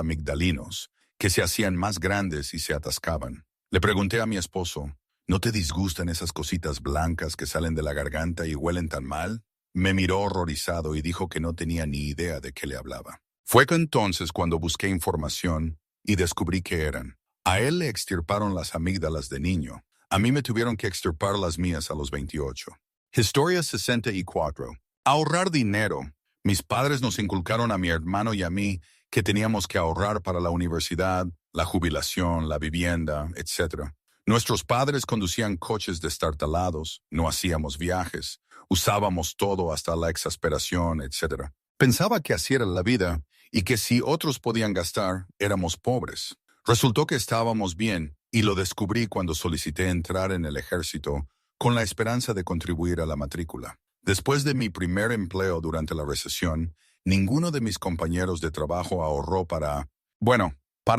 amigdalinos, que se hacían más grandes y se atascaban. Le pregunté a mi esposo, ¿no te disgustan esas cositas blancas que salen de la garganta y huelen tan mal? Me miró horrorizado y dijo que no tenía ni idea de qué le hablaba. Fue que entonces cuando busqué información y descubrí qué eran. A él le extirparon las amígdalas de niño. A mí me tuvieron que extirpar las mías a los 28. Historia 64. Ahorrar dinero. Mis padres nos inculcaron a mi hermano y a mí que teníamos que ahorrar para la universidad, la jubilación, la vivienda, etc. Nuestros padres conducían coches destartalados, no hacíamos viajes, usábamos todo hasta la exasperación, etc. Pensaba que así era la vida y que si otros podían gastar, éramos pobres. Resultó que estábamos bien y lo descubrí cuando solicité entrar en el ejército con la esperanza de contribuir a la matrícula. Después de mi primer empleo durante la recesión, ninguno de mis compañeros de trabajo ahorró para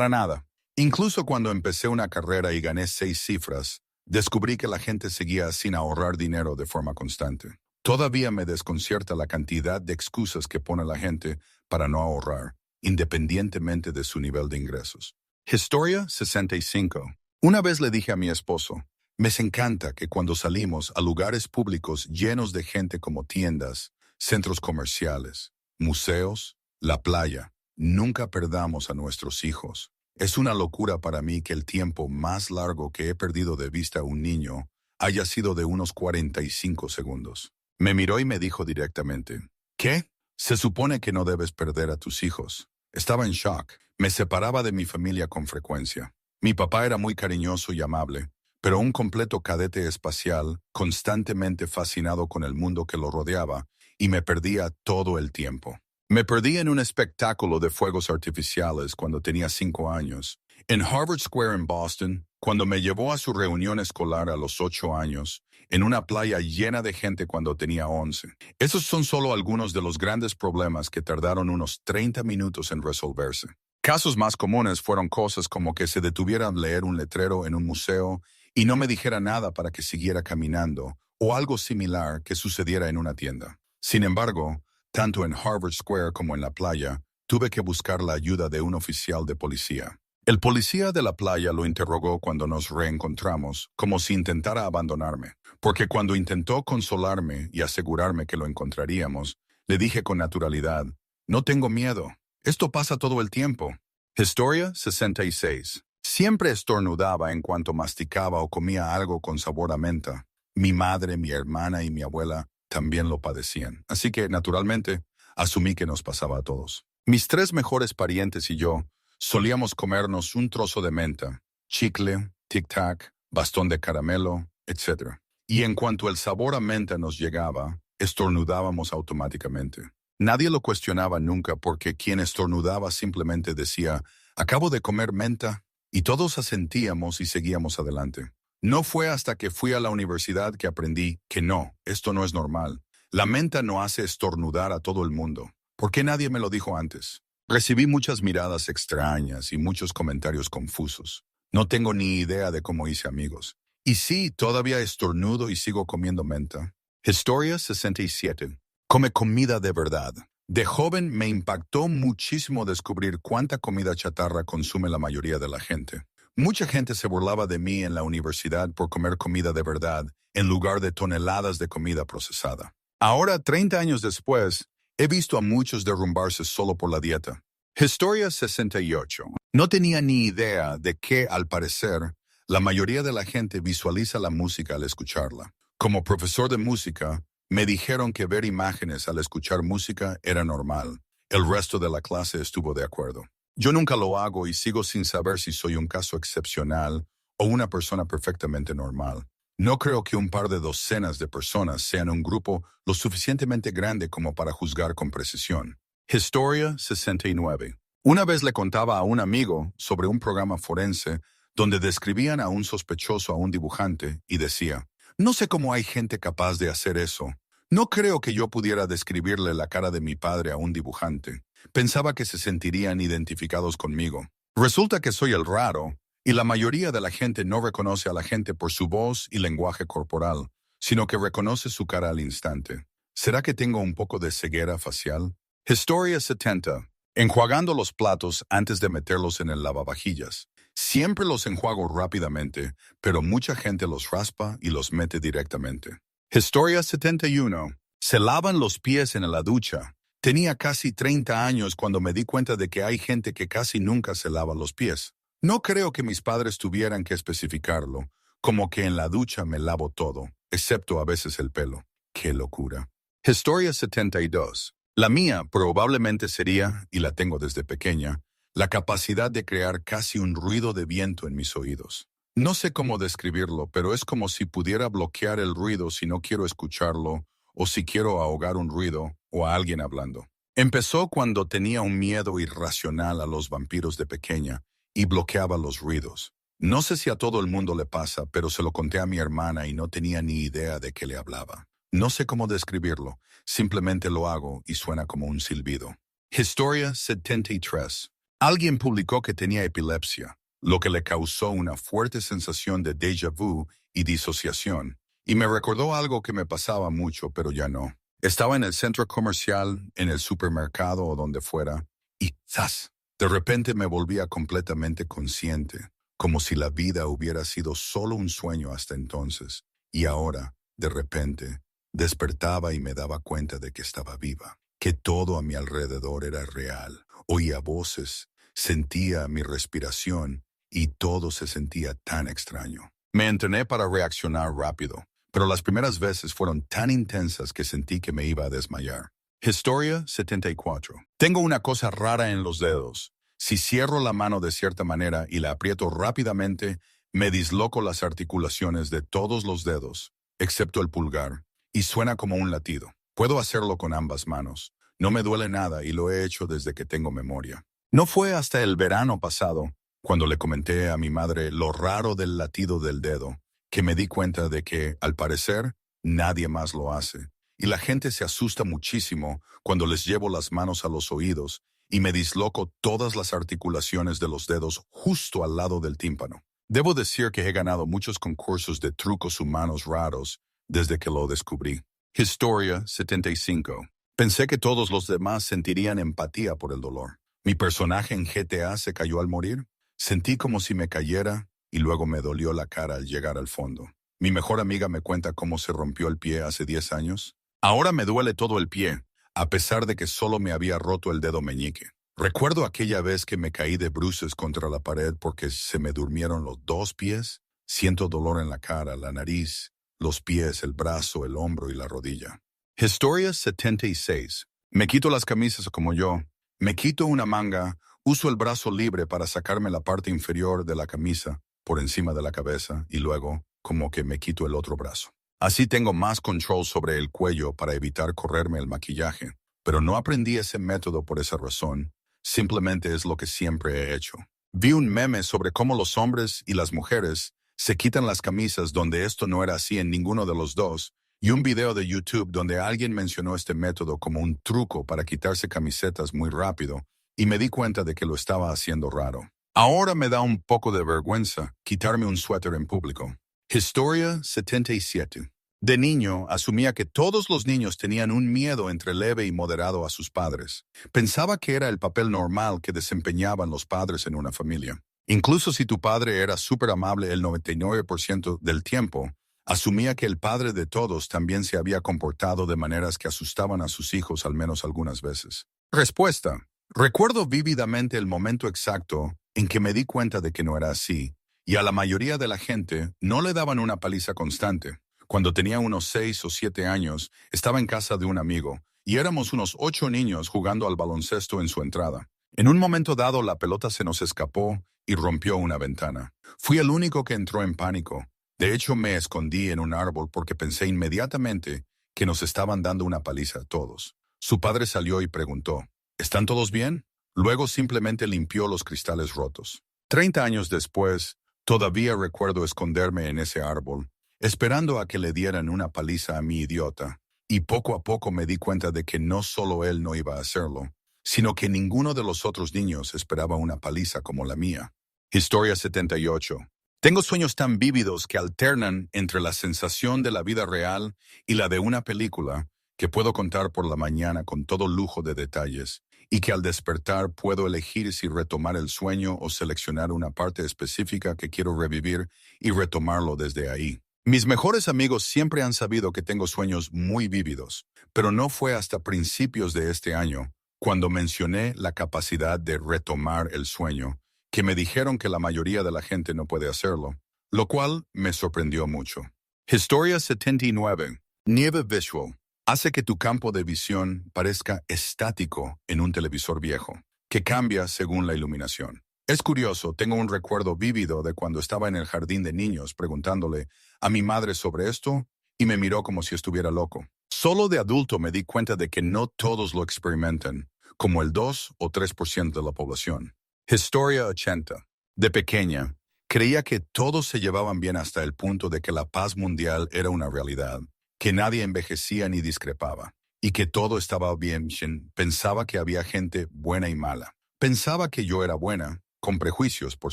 nada. Incluso cuando empecé una carrera y gané 6 cifras, descubrí que la gente seguía sin ahorrar dinero de forma constante. Todavía me desconcierta la cantidad de excusas que pone la gente para no ahorrar, independientemente de su nivel de ingresos. Historia 65. Una vez le dije a mi esposo, me encanta que cuando salimos a lugares públicos llenos de gente como tiendas, centros comerciales, museos, la playa, nunca perdamos a nuestros hijos. Es una locura para mí que el tiempo más largo que he perdido de vista a un niño haya sido de unos 45 segundos. Me miró y me dijo directamente, ¿qué? Se supone que no debes perder a tus hijos. Estaba en shock. Me separaba de mi familia con frecuencia. Mi papá era muy cariñoso y amable, pero un completo cadete espacial, constantemente fascinado con el mundo que lo rodeaba, y me perdía todo el tiempo. Me perdí en un espectáculo de fuegos artificiales cuando tenía 5 años, en Harvard Square en Boston, cuando me llevó a su reunión escolar a los 8 años, en una playa llena de gente cuando tenía 11. Esos son solo algunos de los grandes problemas que tardaron unos 30 minutos en resolverse. Casos más comunes fueron cosas como que se detuviera a leer un letrero en un museo y no me dijera nada para que siguiera caminando, o algo similar que sucediera en una tienda. Sin embargo, tanto en Harvard Square como en la playa, tuve que buscar la ayuda de un oficial de policía. El policía de la playa lo interrogó cuando nos reencontramos, como si intentara abandonarme, porque cuando intentó consolarme y asegurarme que lo encontraríamos, le dije con naturalidad, no tengo miedo, esto pasa todo el tiempo. Historia 66. Siempre estornudaba en cuanto masticaba o comía algo con sabor a menta. Mi madre, mi hermana y mi abuela también lo padecían, así que, naturalmente, asumí que nos pasaba a todos. Mis 3 mejores parientes y yo solíamos comernos un trozo de menta, chicle, tic-tac, bastón de caramelo, etc. Y en cuanto el sabor a menta nos llegaba, estornudábamos automáticamente. Nadie lo cuestionaba nunca porque quien estornudaba simplemente decía, acabo de comer menta, y todos asentíamos y seguíamos adelante. No fue hasta que fui a la universidad que aprendí que no, esto no es normal. La menta no hace estornudar a todo el mundo. ¿Por qué nadie me lo dijo antes? Recibí muchas miradas extrañas y muchos comentarios confusos. No tengo ni idea de cómo hice amigos. Y sí, todavía estornudo y sigo comiendo menta. Historia 67. Come comida de verdad. De joven me impactó muchísimo descubrir cuánta comida chatarra consume la mayoría de la gente. Mucha gente se burlaba de mí en la universidad por comer comida de verdad en lugar de toneladas de comida procesada. Ahora, 30 años después, he visto a muchos derrumbarse solo por la dieta. Historia 68. No tenía ni idea de que, al parecer, la mayoría de la gente visualiza la música al escucharla. Como profesor de música, me dijeron que ver imágenes al escuchar música era normal. El resto de la clase estuvo de acuerdo. Yo nunca lo hago y sigo sin saber si soy un caso excepcional o una persona perfectamente normal. No creo que un par de docenas de personas sean un grupo lo suficientemente grande como para juzgar con precisión. Historia 69. Una vez le contaba a un amigo sobre un programa forense donde describían a un sospechoso a un dibujante y decía, no sé cómo hay gente capaz de hacer eso. No creo que yo pudiera describirle la cara de mi padre a un dibujante. Pensaba que se sentirían identificados conmigo. Resulta que soy el raro, y la mayoría de la gente no reconoce a la gente por su voz y lenguaje corporal, sino que reconoce su cara al instante. ¿Será que tengo un poco de ceguera facial? Historia 70. Enjuagando los platos antes de meterlos en el lavavajillas. Siempre los enjuago rápidamente, pero mucha gente los raspa y los mete directamente. Historia 71. Se lavan los pies en la ducha. Tenía casi 30 años cuando me di cuenta de que hay gente que casi nunca se lava los pies. No creo que mis padres tuvieran que especificarlo, como que en la ducha me lavo todo, excepto a veces el pelo. ¡Qué locura! Historia 72. La mía probablemente sería, y la tengo desde pequeña, la capacidad de crear casi un ruido de viento en mis oídos. No sé cómo describirlo, pero es como si pudiera bloquear el ruido si no quiero escucharlo o si quiero ahogar un ruido o a alguien hablando. Empezó cuando tenía un miedo irracional a los vampiros de pequeña y bloqueaba los ruidos. No sé si a todo el mundo le pasa, pero se lo conté a mi hermana y no tenía ni idea de qué le hablaba. No sé cómo describirlo, simplemente lo hago y suena como un silbido. Historia 73. Alguien publicó que tenía epilepsia, lo que le causó una fuerte sensación de déjà vu y disociación, y me recordó algo que me pasaba mucho, pero ya no. Estaba en el centro comercial, en el supermercado o donde fuera, y ¡zas! De repente me volvía completamente consciente, como si la vida hubiera sido solo un sueño hasta entonces, y ahora, de repente, despertaba y me daba cuenta de que estaba viva, que todo a mi alrededor era real. Oía voces, sentía mi respiración y todo se sentía tan extraño. Me entrené para reaccionar rápido, pero las primeras veces fueron tan intensas que sentí que me iba a desmayar. Historia 74. Tengo una cosa rara en los dedos. Si cierro la mano de cierta manera y la aprieto rápidamente, me disloco las articulaciones de todos los dedos, excepto el pulgar, y suena como un latido. Puedo hacerlo con ambas manos. No me duele nada y lo he hecho desde que tengo memoria. No fue hasta el verano pasado, cuando le comenté a mi madre lo raro del latido del dedo, que me di cuenta de que, al parecer, nadie más lo hace. Y la gente se asusta muchísimo cuando les llevo las manos a los oídos y me disloco todas las articulaciones de los dedos justo al lado del tímpano. Debo decir que he ganado muchos concursos de trucos humanos raros desde que lo descubrí. Historia 75. Pensé que todos los demás sentirían empatía por el dolor. Mi personaje en GTA se cayó al morir. Sentí como si me cayera y luego me dolió la cara al llegar al fondo. Mi mejor amiga me cuenta cómo se rompió el pie hace 10 años. Ahora me duele todo el pie, a pesar de que solo me había roto el dedo meñique. Recuerdo aquella vez que me caí de bruces contra la pared porque se me durmieron los dos pies. Siento dolor en la cara, la nariz, los pies, el brazo, el hombro y la rodilla. Historia 76. Me quito las camisas como yo. Me quito una manga, uso el brazo libre para sacarme la parte inferior de la camisa por encima de la cabeza y luego, como que me quito el otro brazo. Así tengo más control sobre el cuello para evitar correrme el maquillaje, pero no aprendí ese método por esa razón. Simplemente es lo que siempre he hecho. Vi un meme sobre cómo los hombres y las mujeres se quitan las camisas donde esto no era así en ninguno de los dos, y un video de YouTube donde alguien mencionó este método como un truco para quitarse camisetas muy rápido, y me di cuenta de que lo estaba haciendo raro. Ahora me da un poco de vergüenza quitarme un suéter en público. Historia 77. De niño, asumía que todos los niños tenían un miedo entre leve y moderado a sus padres. Pensaba que era el papel normal que desempeñaban los padres en una familia. Incluso si tu padre era súper amable el 99% del tiempo, asumía que el padre de todos también se había comportado de maneras que asustaban a sus hijos al menos algunas veces. Respuesta. Recuerdo vívidamente el momento exacto en que me di cuenta de que no era así, y a la mayoría de la gente no le daban una paliza constante. Cuando tenía unos 6 o 7 años, estaba en casa de un amigo, y éramos unos 8 niños jugando al baloncesto en su entrada. En un momento dado, la pelota se nos escapó y rompió una ventana. Fui el único que entró en pánico. De hecho, me escondí en un árbol porque pensé inmediatamente que nos estaban dando una paliza a todos. Su padre salió y preguntó, ¿están todos bien? Luego simplemente limpió los cristales rotos. 30 años después, todavía recuerdo esconderme en ese árbol, esperando a que le dieran una paliza a mi idiota, y poco a poco me di cuenta de que no solo él no iba a hacerlo, sino que ninguno de los otros niños esperaba una paliza como la mía. Historia 78. Tengo sueños tan vívidos que alternan entre la sensación de la vida real y la de una película que puedo contar por la mañana con todo lujo de detalles, y que al despertar puedo elegir si retomar el sueño o seleccionar una parte específica que quiero revivir y retomarlo desde ahí. Mis mejores amigos siempre han sabido que tengo sueños muy vívidos, pero no fue hasta principios de este año, cuando mencioné la capacidad de retomar el sueño, que me dijeron que la mayoría de la gente no puede hacerlo, lo cual me sorprendió mucho. Historia 79. Nieve visual. Hace que tu campo de visión parezca estático en un televisor viejo, que cambia según la iluminación. Es curioso, tengo un recuerdo vívido de cuando estaba en el jardín de niños preguntándole a mi madre sobre esto y me miró como si estuviera loco. Solo de adulto me di cuenta de que no todos lo experimentan, como el 2 o 3% de la población. Historia 80. De pequeña, creía que todos se llevaban bien hasta el punto de que la paz mundial era una realidad, que nadie envejecía ni discrepaba, y que todo estaba bien. Pensaba que había gente buena y mala. Pensaba que yo era buena, con prejuicios, por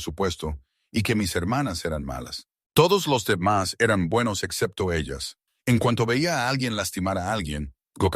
supuesto, y que mis hermanas eran malas. Todos los demás eran buenos excepto ellas. En cuanto veía a alguien lastimar a alguien, lo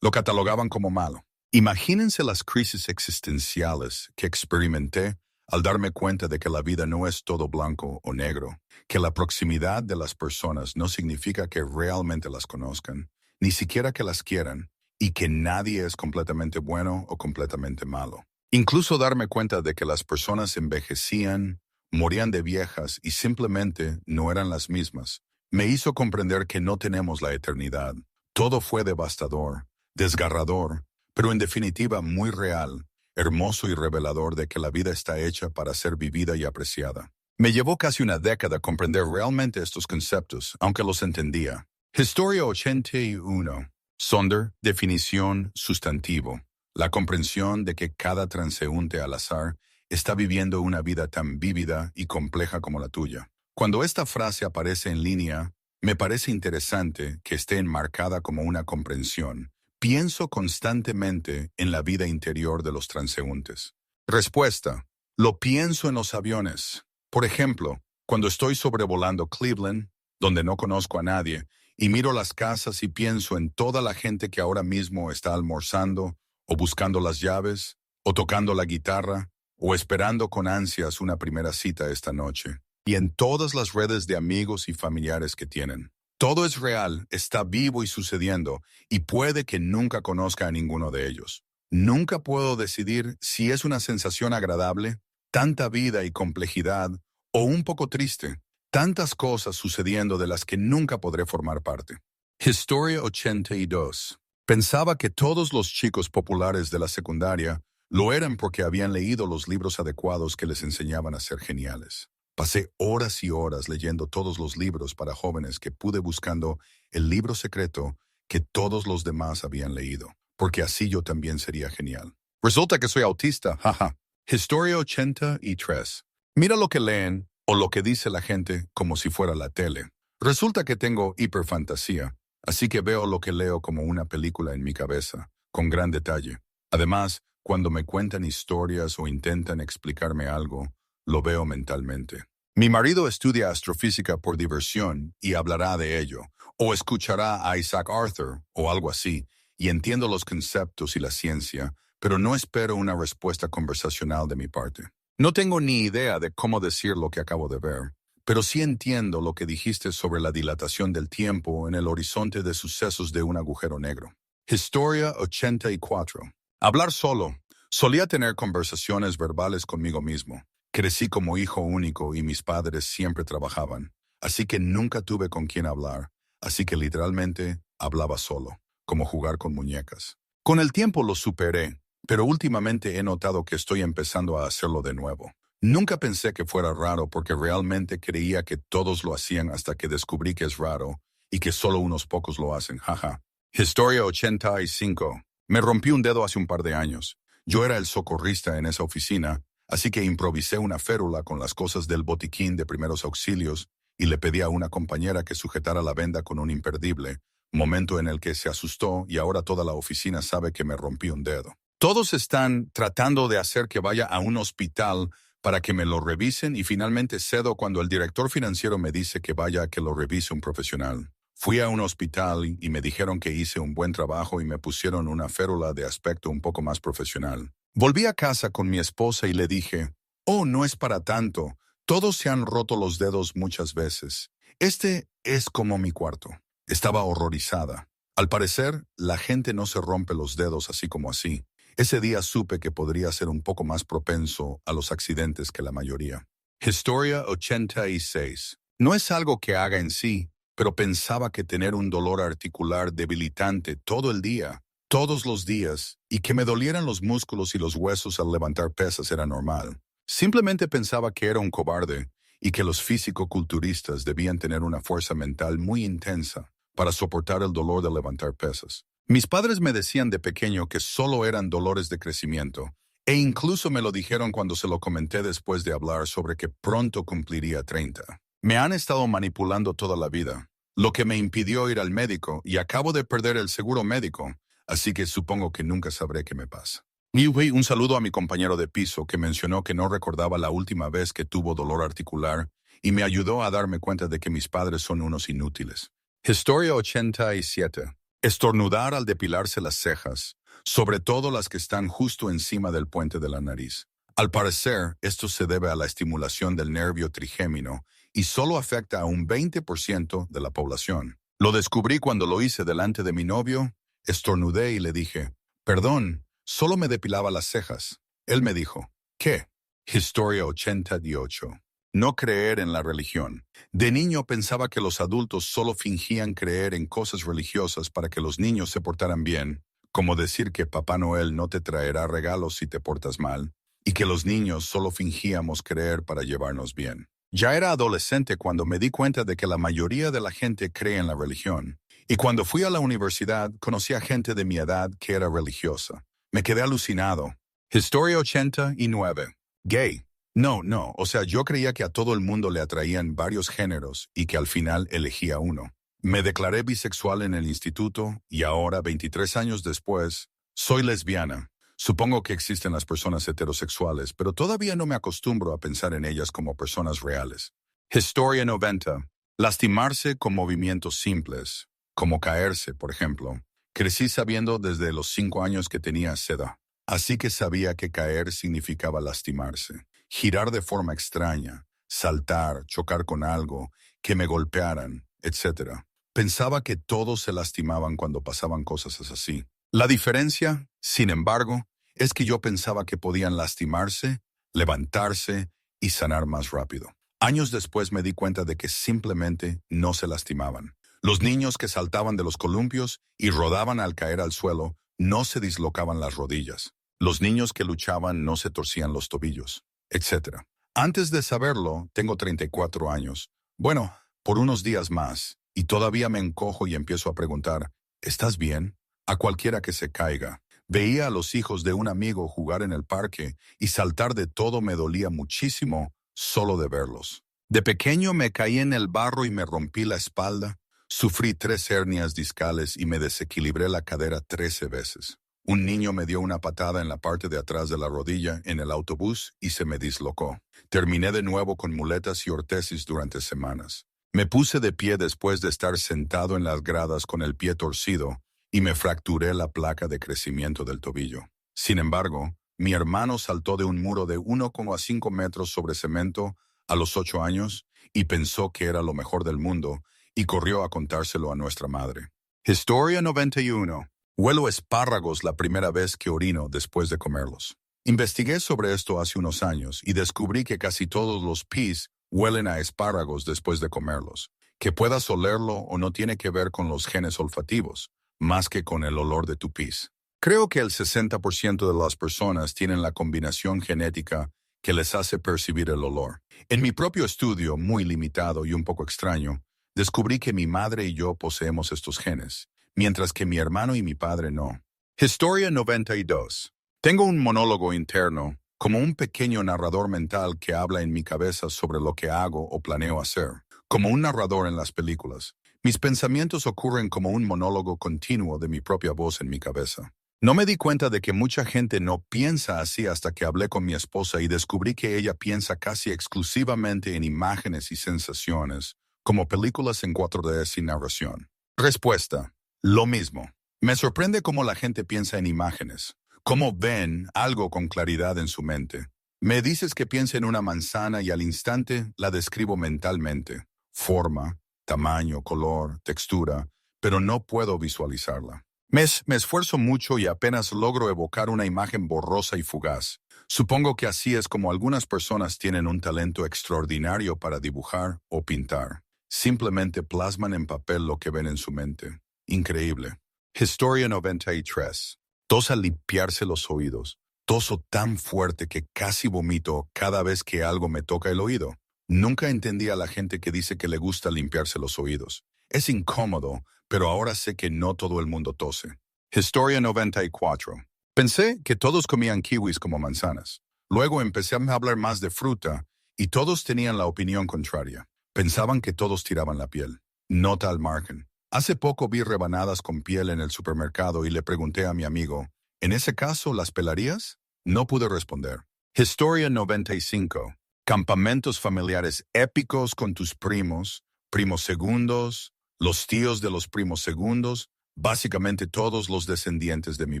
catalogaban como malo. Imagínense las crisis existenciales que experimenté al darme cuenta de que la vida no es todo blanco o negro, que la proximidad de las personas no significa que realmente las conozcan, ni siquiera que las quieran, y que nadie es completamente bueno o completamente malo. Incluso darme cuenta de que las personas envejecían, morían de viejas y simplemente no eran las mismas, me hizo comprender que no tenemos la eternidad. Todo fue devastador, desgarrador, pero en definitiva muy real, hermoso y revelador de que la vida está hecha para ser vivida y apreciada. Me llevó casi una década comprender realmente estos conceptos, aunque los entendía. Historia 81. Sonder, definición, sustantivo. La comprensión de que cada transeúnte al azar está viviendo una vida tan vívida y compleja como la tuya. Cuando esta frase aparece en línea, me parece interesante que esté enmarcada como una comprensión. Pienso constantemente en la vida interior de los transeúntes. Respuesta. Lo pienso en los aviones. Por ejemplo, cuando estoy sobrevolando Cleveland, donde no conozco a nadie, y miro las casas y pienso en toda la gente que ahora mismo está almorzando, o buscando las llaves, o tocando la guitarra, o esperando con ansias una primera cita esta noche, y en todas las redes de amigos y familiares que tienen. Todo es real, está vivo y sucediendo, y puede que nunca conozca a ninguno de ellos. Nunca puedo decidir si es una sensación agradable, tanta vida y complejidad, o un poco triste, tantas cosas sucediendo de las que nunca podré formar parte. Historia 82. Pensaba que todos los chicos populares de la secundaria lo eran porque habían leído los libros adecuados que les enseñaban a ser geniales. Pasé horas y horas leyendo todos los libros para jóvenes que pude buscando el libro secreto que todos los demás habían leído, porque así yo también sería genial. Resulta que soy autista, jaja. Historia 83. Mira lo que leen o lo que dice la gente como si fuera la tele. Resulta que tengo hiperfantasía, así que veo lo que leo como una película en mi cabeza, con gran detalle. Además, cuando me cuentan historias o intentan explicarme algo, lo veo mentalmente. Mi marido estudia astrofísica por diversión y hablará de ello, o escuchará a Isaac Arthur o algo así, y entiendo los conceptos y la ciencia, pero no espero una respuesta conversacional de mi parte. No tengo ni idea de cómo decir lo que acabo de ver, pero sí entiendo lo que dijiste sobre la dilatación del tiempo en el horizonte de sucesos de un agujero negro. Historia 84. Hablar solo. Solía tener conversaciones verbales conmigo mismo. Crecí como hijo único y mis padres siempre trabajaban, así que nunca tuve con quién hablar, así que literalmente hablaba solo, como jugar con muñecas. Con el tiempo lo superé, pero últimamente he notado que estoy empezando a hacerlo de nuevo. Nunca pensé que fuera raro porque realmente creía que todos lo hacían hasta que descubrí que es raro y que solo unos pocos lo hacen, jaja. Historia 85. Me rompí un dedo hace un par de años. Yo era el socorrista en esa oficina, así que improvisé una férula con las cosas del botiquín de primeros auxilios y le pedí a una compañera que sujetara la venda con un imperdible, momento en el que se asustó y ahora toda la oficina sabe que me rompí un dedo. Todos están tratando de hacer que vaya a un hospital para que me lo revisen y finalmente cedo cuando el director financiero me dice que vaya a que lo revise un profesional. Fui a un hospital y me dijeron que hice un buen trabajo y me pusieron una férula de aspecto un poco más profesional. Volví a casa con mi esposa y le dije, «Oh, no es para tanto. Todos se han roto los dedos muchas veces. Este es como mi cuarto». Estaba horrorizada. Al parecer, la gente no se rompe los dedos así como así. Ese día supe que podría ser un poco más propenso a los accidentes que la mayoría. Historia 86. No es algo que haga en sí, pero pensaba que tener un dolor articular debilitante todo el día, todos los días, y que me dolieran los músculos y los huesos al levantar pesas era normal. Simplemente pensaba que era un cobarde y que los físico-culturistas debían tener una fuerza mental muy intensa para soportar el dolor de levantar pesas. Mis padres me decían de pequeño que solo eran dolores de crecimiento, e incluso me lo dijeron cuando se lo comenté después de hablar sobre que pronto cumpliría 30. Me han estado manipulando toda la vida, lo que me impidió ir al médico y acabo de perder el seguro médico, así que supongo que nunca sabré qué me pasa. Y un saludo a mi compañero de piso que mencionó que no recordaba la última vez que tuvo dolor articular y me ayudó a darme cuenta de que mis padres son unos inútiles. Historia 87. Estornudar al depilarse las cejas, sobre todo las que están justo encima del puente de la nariz. Al parecer, esto se debe a la estimulación del nervio trigémino y solo afecta a un 20% de la población. Lo descubrí cuando lo hice delante de mi novio, estornudé y le dije, «Perdón, solo me depilaba las cejas». Él me dijo, «¿Qué?» Historia 88. No creer en la religión. De niño pensaba que los adultos solo fingían creer en cosas religiosas para que los niños se portaran bien, como decir que Papá Noel no te traerá regalos si te portas mal, y que los niños solo fingíamos creer para llevarnos bien. Ya era adolescente cuando me di cuenta de que la mayoría de la gente cree en la religión, y cuando fui a la universidad conocí a gente de mi edad que era religiosa. Me quedé alucinado. Historia 89. Gay. No, o sea, yo creía que a todo el mundo le atraían varios géneros y que al final elegía uno. Me declaré bisexual en el instituto y ahora, 23 años después, soy lesbiana. Supongo que existen las personas heterosexuales, pero todavía no me acostumbro a pensar en ellas como personas reales. Historia 90. Lastimarse con movimientos simples, como caerse, por ejemplo. Crecí sabiendo desde los 5 años que tenía seda, así que sabía que caer significaba lastimarse. Girar de forma extraña, saltar, chocar con algo, que me golpearan, etc. Pensaba que todos se lastimaban cuando pasaban cosas así. La diferencia, sin embargo, es que yo pensaba que podían lastimarse, levantarse y sanar más rápido. Años después me di cuenta de que simplemente no se lastimaban. Los niños que saltaban de los columpios y rodaban al caer al suelo no se dislocaban las rodillas. Los niños que luchaban no se torcían los tobillos, etc. Antes de saberlo, tengo 34 años. Bueno, por unos días más, y todavía me encojo y empiezo a preguntar, ¿estás bien? A cualquiera que se caiga. Veía a los hijos de un amigo jugar en el parque y saltar de todo me dolía muchísimo solo de verlos. De pequeño me caí en el barro y me rompí la espalda. Sufrí 3 hernias discales y me desequilibré la cadera 13 veces. Un niño me dio una patada en la parte de atrás de la rodilla en el autobús y se me dislocó. Terminé de nuevo con muletas y ortesis durante semanas. Me puse de pie después de estar sentado en las gradas con el pie torcido y me fracturé la placa de crecimiento del tobillo. Sin embargo, mi hermano saltó de un muro de 1,5 metros sobre cemento a los 8 años y pensó que era lo mejor del mundo y corrió a contárselo a nuestra madre. Historia 91. Huelo espárragos la primera vez que orino después de comerlos. Investigué sobre esto hace unos años y descubrí que casi todos los pis huelen a espárragos después de comerlos. Que puedas olerlo o no tiene que ver con los genes olfativos, más que con el olor de tu pis. Creo que el 60% de las personas tienen la combinación genética que les hace percibir el olor. En mi propio estudio, muy limitado y un poco extraño, descubrí que mi madre y yo poseemos estos genes, mientras que mi hermano y mi padre no. Historia 92. Tengo un monólogo interno, como un pequeño narrador mental que habla en mi cabeza sobre lo que hago o planeo hacer, como un narrador en las películas. Mis pensamientos ocurren como un monólogo continuo de mi propia voz en mi cabeza. No me di cuenta de que mucha gente no piensa así hasta que hablé con mi esposa y descubrí que ella piensa casi exclusivamente en imágenes y sensaciones, como películas en 4D sin narración. Respuesta. Lo mismo. Me sorprende cómo la gente piensa en imágenes, cómo ven algo con claridad en su mente. Me dices que piense en una manzana y al instante la describo mentalmente. Forma, tamaño, color, textura, pero no puedo visualizarla. Me esfuerzo mucho y apenas logro evocar una imagen borrosa y fugaz. Supongo que así es como algunas personas tienen un talento extraordinario para dibujar o pintar. Simplemente plasman en papel lo que ven en su mente. Increíble. Historia 93. Tos al limpiarse los oídos. Toso tan fuerte que casi vomito cada vez que algo me toca el oído. Nunca entendí a la gente que dice que le gusta limpiarse los oídos. Es incómodo, pero ahora sé que no todo el mundo tose. Historia 94. Pensé que todos comían kiwis como manzanas. Luego empecé a hablar más de fruta y todos tenían la opinión contraria. Pensaban que todos tiraban la piel. Nota al margen. Hace poco vi rebanadas con piel en el supermercado y le pregunté a mi amigo, ¿en ese caso las pelarías? No pude responder. Historia 95. Campamentos familiares épicos con tus primos, primos segundos, los tíos de los primos segundos, básicamente todos los descendientes de mi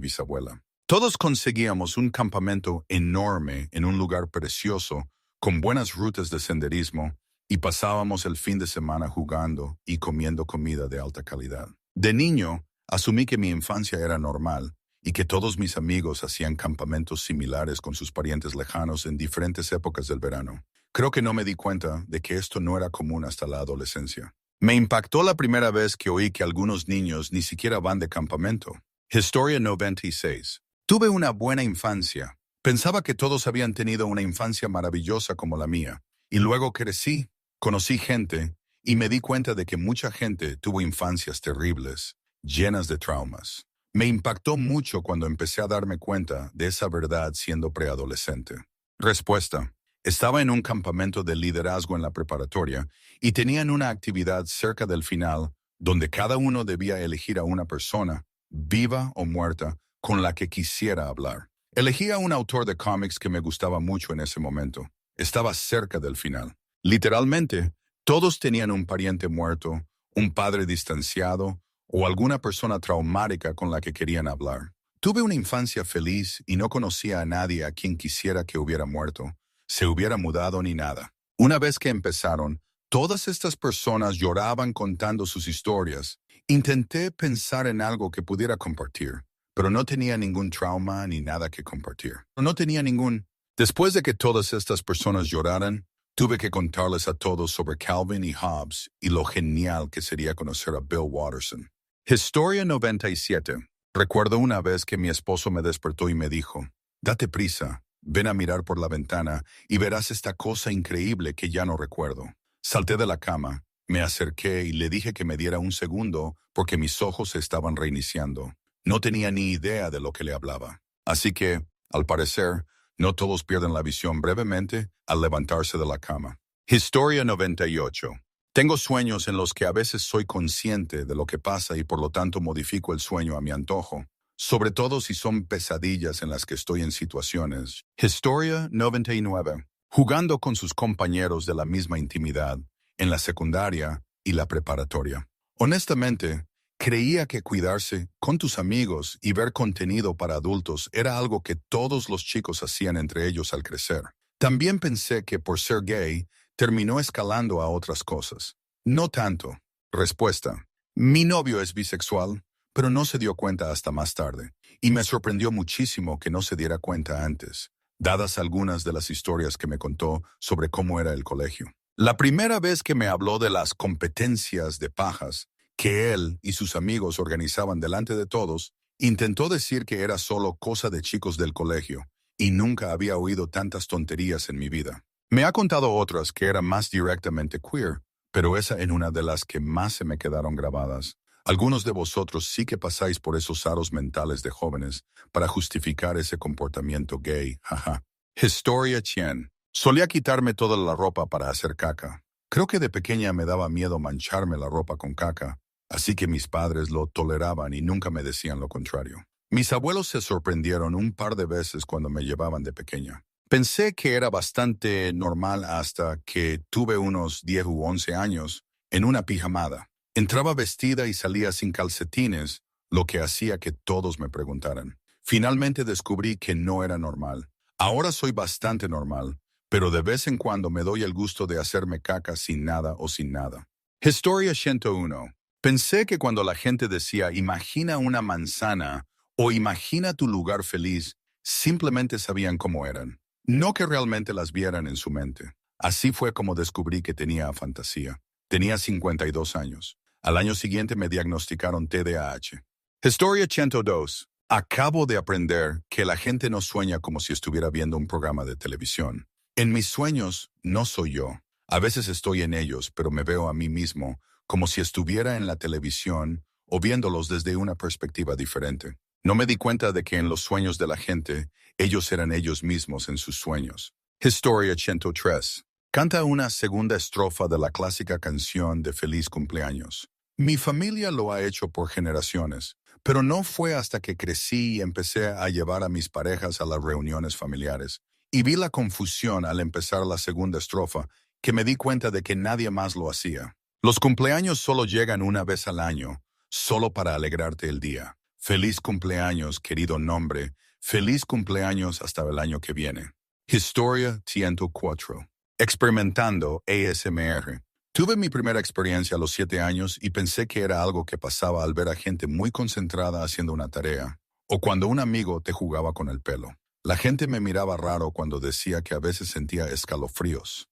bisabuela. Todos conseguíamos un campamento enorme en un lugar precioso, con buenas rutas de senderismo, y pasábamos el fin de semana jugando y comiendo comida de alta calidad. De niño, asumí que mi infancia era normal y que todos mis amigos hacían campamentos similares con sus parientes lejanos en diferentes épocas del verano. Creo que no me di cuenta de que esto no era común hasta la adolescencia. Me impactó la primera vez que oí que algunos niños ni siquiera van de campamento. Historia 96. Tuve una buena infancia. Pensaba que todos habían tenido una infancia maravillosa como la mía. Y luego crecí, conocí gente y me di cuenta de que mucha gente tuvo infancias terribles, llenas de traumas. Me impactó mucho cuando empecé a darme cuenta de esa verdad siendo preadolescente. Respuesta. Estaba en un campamento de liderazgo en la preparatoria y tenían una actividad cerca del final donde cada uno debía elegir a una persona, viva o muerta, con la que quisiera hablar. Elegí a un autor de cómics que me gustaba mucho en ese momento. Estaba cerca del final. Literalmente, todos tenían un pariente muerto, un padre distanciado o alguna persona traumática con la que querían hablar. Tuve una infancia feliz y no conocía a nadie a quien quisiera que hubiera muerto, se hubiera mudado ni nada. Una vez que empezaron, todas estas personas lloraban contando sus historias. Intenté pensar en algo que pudiera compartir, pero no tenía ningún trauma ni nada que compartir. No tenía ningún... Después de que todas estas personas lloraran, tuve que contarles a todos sobre Calvin y Hobbes y lo genial que sería conocer a Bill Watterson. Historia 97. Recuerdo una vez que mi esposo me despertó y me dijo, «Date prisa, ven a mirar por la ventana y verás esta cosa increíble que ya no recuerdo». Salté de la cama, me acerqué y le dije que me diera un segundo porque mis ojos se estaban reiniciando. No tenía ni idea de lo que le hablaba. Así que, al parecer, no todos pierden la visión brevemente al levantarse de la cama. Historia 98. Tengo sueños en los que a veces soy consciente de lo que pasa y por lo tanto modifico el sueño a mi antojo, sobre todo si son pesadillas en las que estoy en situaciones. Historia 99. Jugando con sus compañeros de la misma intimidad, en la secundaria y la preparatoria. Honestamente, creía que cuidarse con tus amigos y ver contenido para adultos era algo que todos los chicos hacían entre ellos al crecer. También pensé que por ser gay, terminó escalando a otras cosas. No tanto. Respuesta. Mi novio es bisexual, pero no se dio cuenta hasta más tarde, y me sorprendió muchísimo que no se diera cuenta antes, dadas algunas de las historias que me contó sobre cómo era el colegio. La primera vez que me habló de las competencias de pajas que él y sus amigos organizaban delante de todos, intentó decir que era solo cosa de chicos del colegio, y nunca había oído tantas tonterías en mi vida. Me ha contado otras que eran más directamente queer, pero esa en una de las que más se me quedaron grabadas. Algunos de vosotros sí que pasáis por esos aros mentales de jóvenes para justificar ese comportamiento gay, jaja. Historia 100. Solía quitarme toda la ropa para hacer caca. Creo que de pequeña me daba miedo mancharme la ropa con caca, así que mis padres lo toleraban y nunca me decían lo contrario. Mis abuelos se sorprendieron un par de veces cuando me llevaban de pequeña. Pensé que era bastante normal hasta que tuve unos 10 u 11 años en una pijamada. Entraba vestida y salía sin calcetines, lo que hacía que todos me preguntaran. Finalmente descubrí que no era normal. Ahora soy bastante normal, pero de vez en cuando me doy el gusto de hacerme caca sin nada o sin nada. Historia 101. Pensé que cuando la gente decía imagina una manzana o imagina tu lugar feliz, simplemente sabían cómo eran. No que realmente las vieran en su mente. Así fue como descubrí que tenía fantasía. Tenía 52 años. Al año siguiente me diagnosticaron TDAH. Historia 102. Acabo de aprender que la gente no sueña como si estuviera viendo un programa de televisión. En mis sueños no soy yo. A veces estoy en ellos, pero me veo a mí mismo como si estuviera en la televisión o viéndolos desde una perspectiva diferente. No me di cuenta de que en los sueños de la gente, ellos eran ellos mismos en sus sueños. Historia 103. Canta una segunda estrofa de la clásica canción de Feliz Cumpleaños. Mi familia lo ha hecho por generaciones, pero no fue hasta que crecí y empecé a llevar a mis parejas a las reuniones familiares y vi la confusión al empezar la segunda estrofa que me di cuenta de que nadie más lo hacía. Los cumpleaños solo llegan una vez al año, solo para alegrarte el día. Feliz cumpleaños, querido nombre. Feliz cumpleaños hasta el año que viene. Historia 104. Experimentando ASMR. Tuve mi primera experiencia a los 7 años y pensé que era algo que pasaba al ver a gente muy concentrada haciendo una tarea, o cuando un amigo te jugaba con el pelo. La gente me miraba raro cuando decía que a veces sentía escalofríos.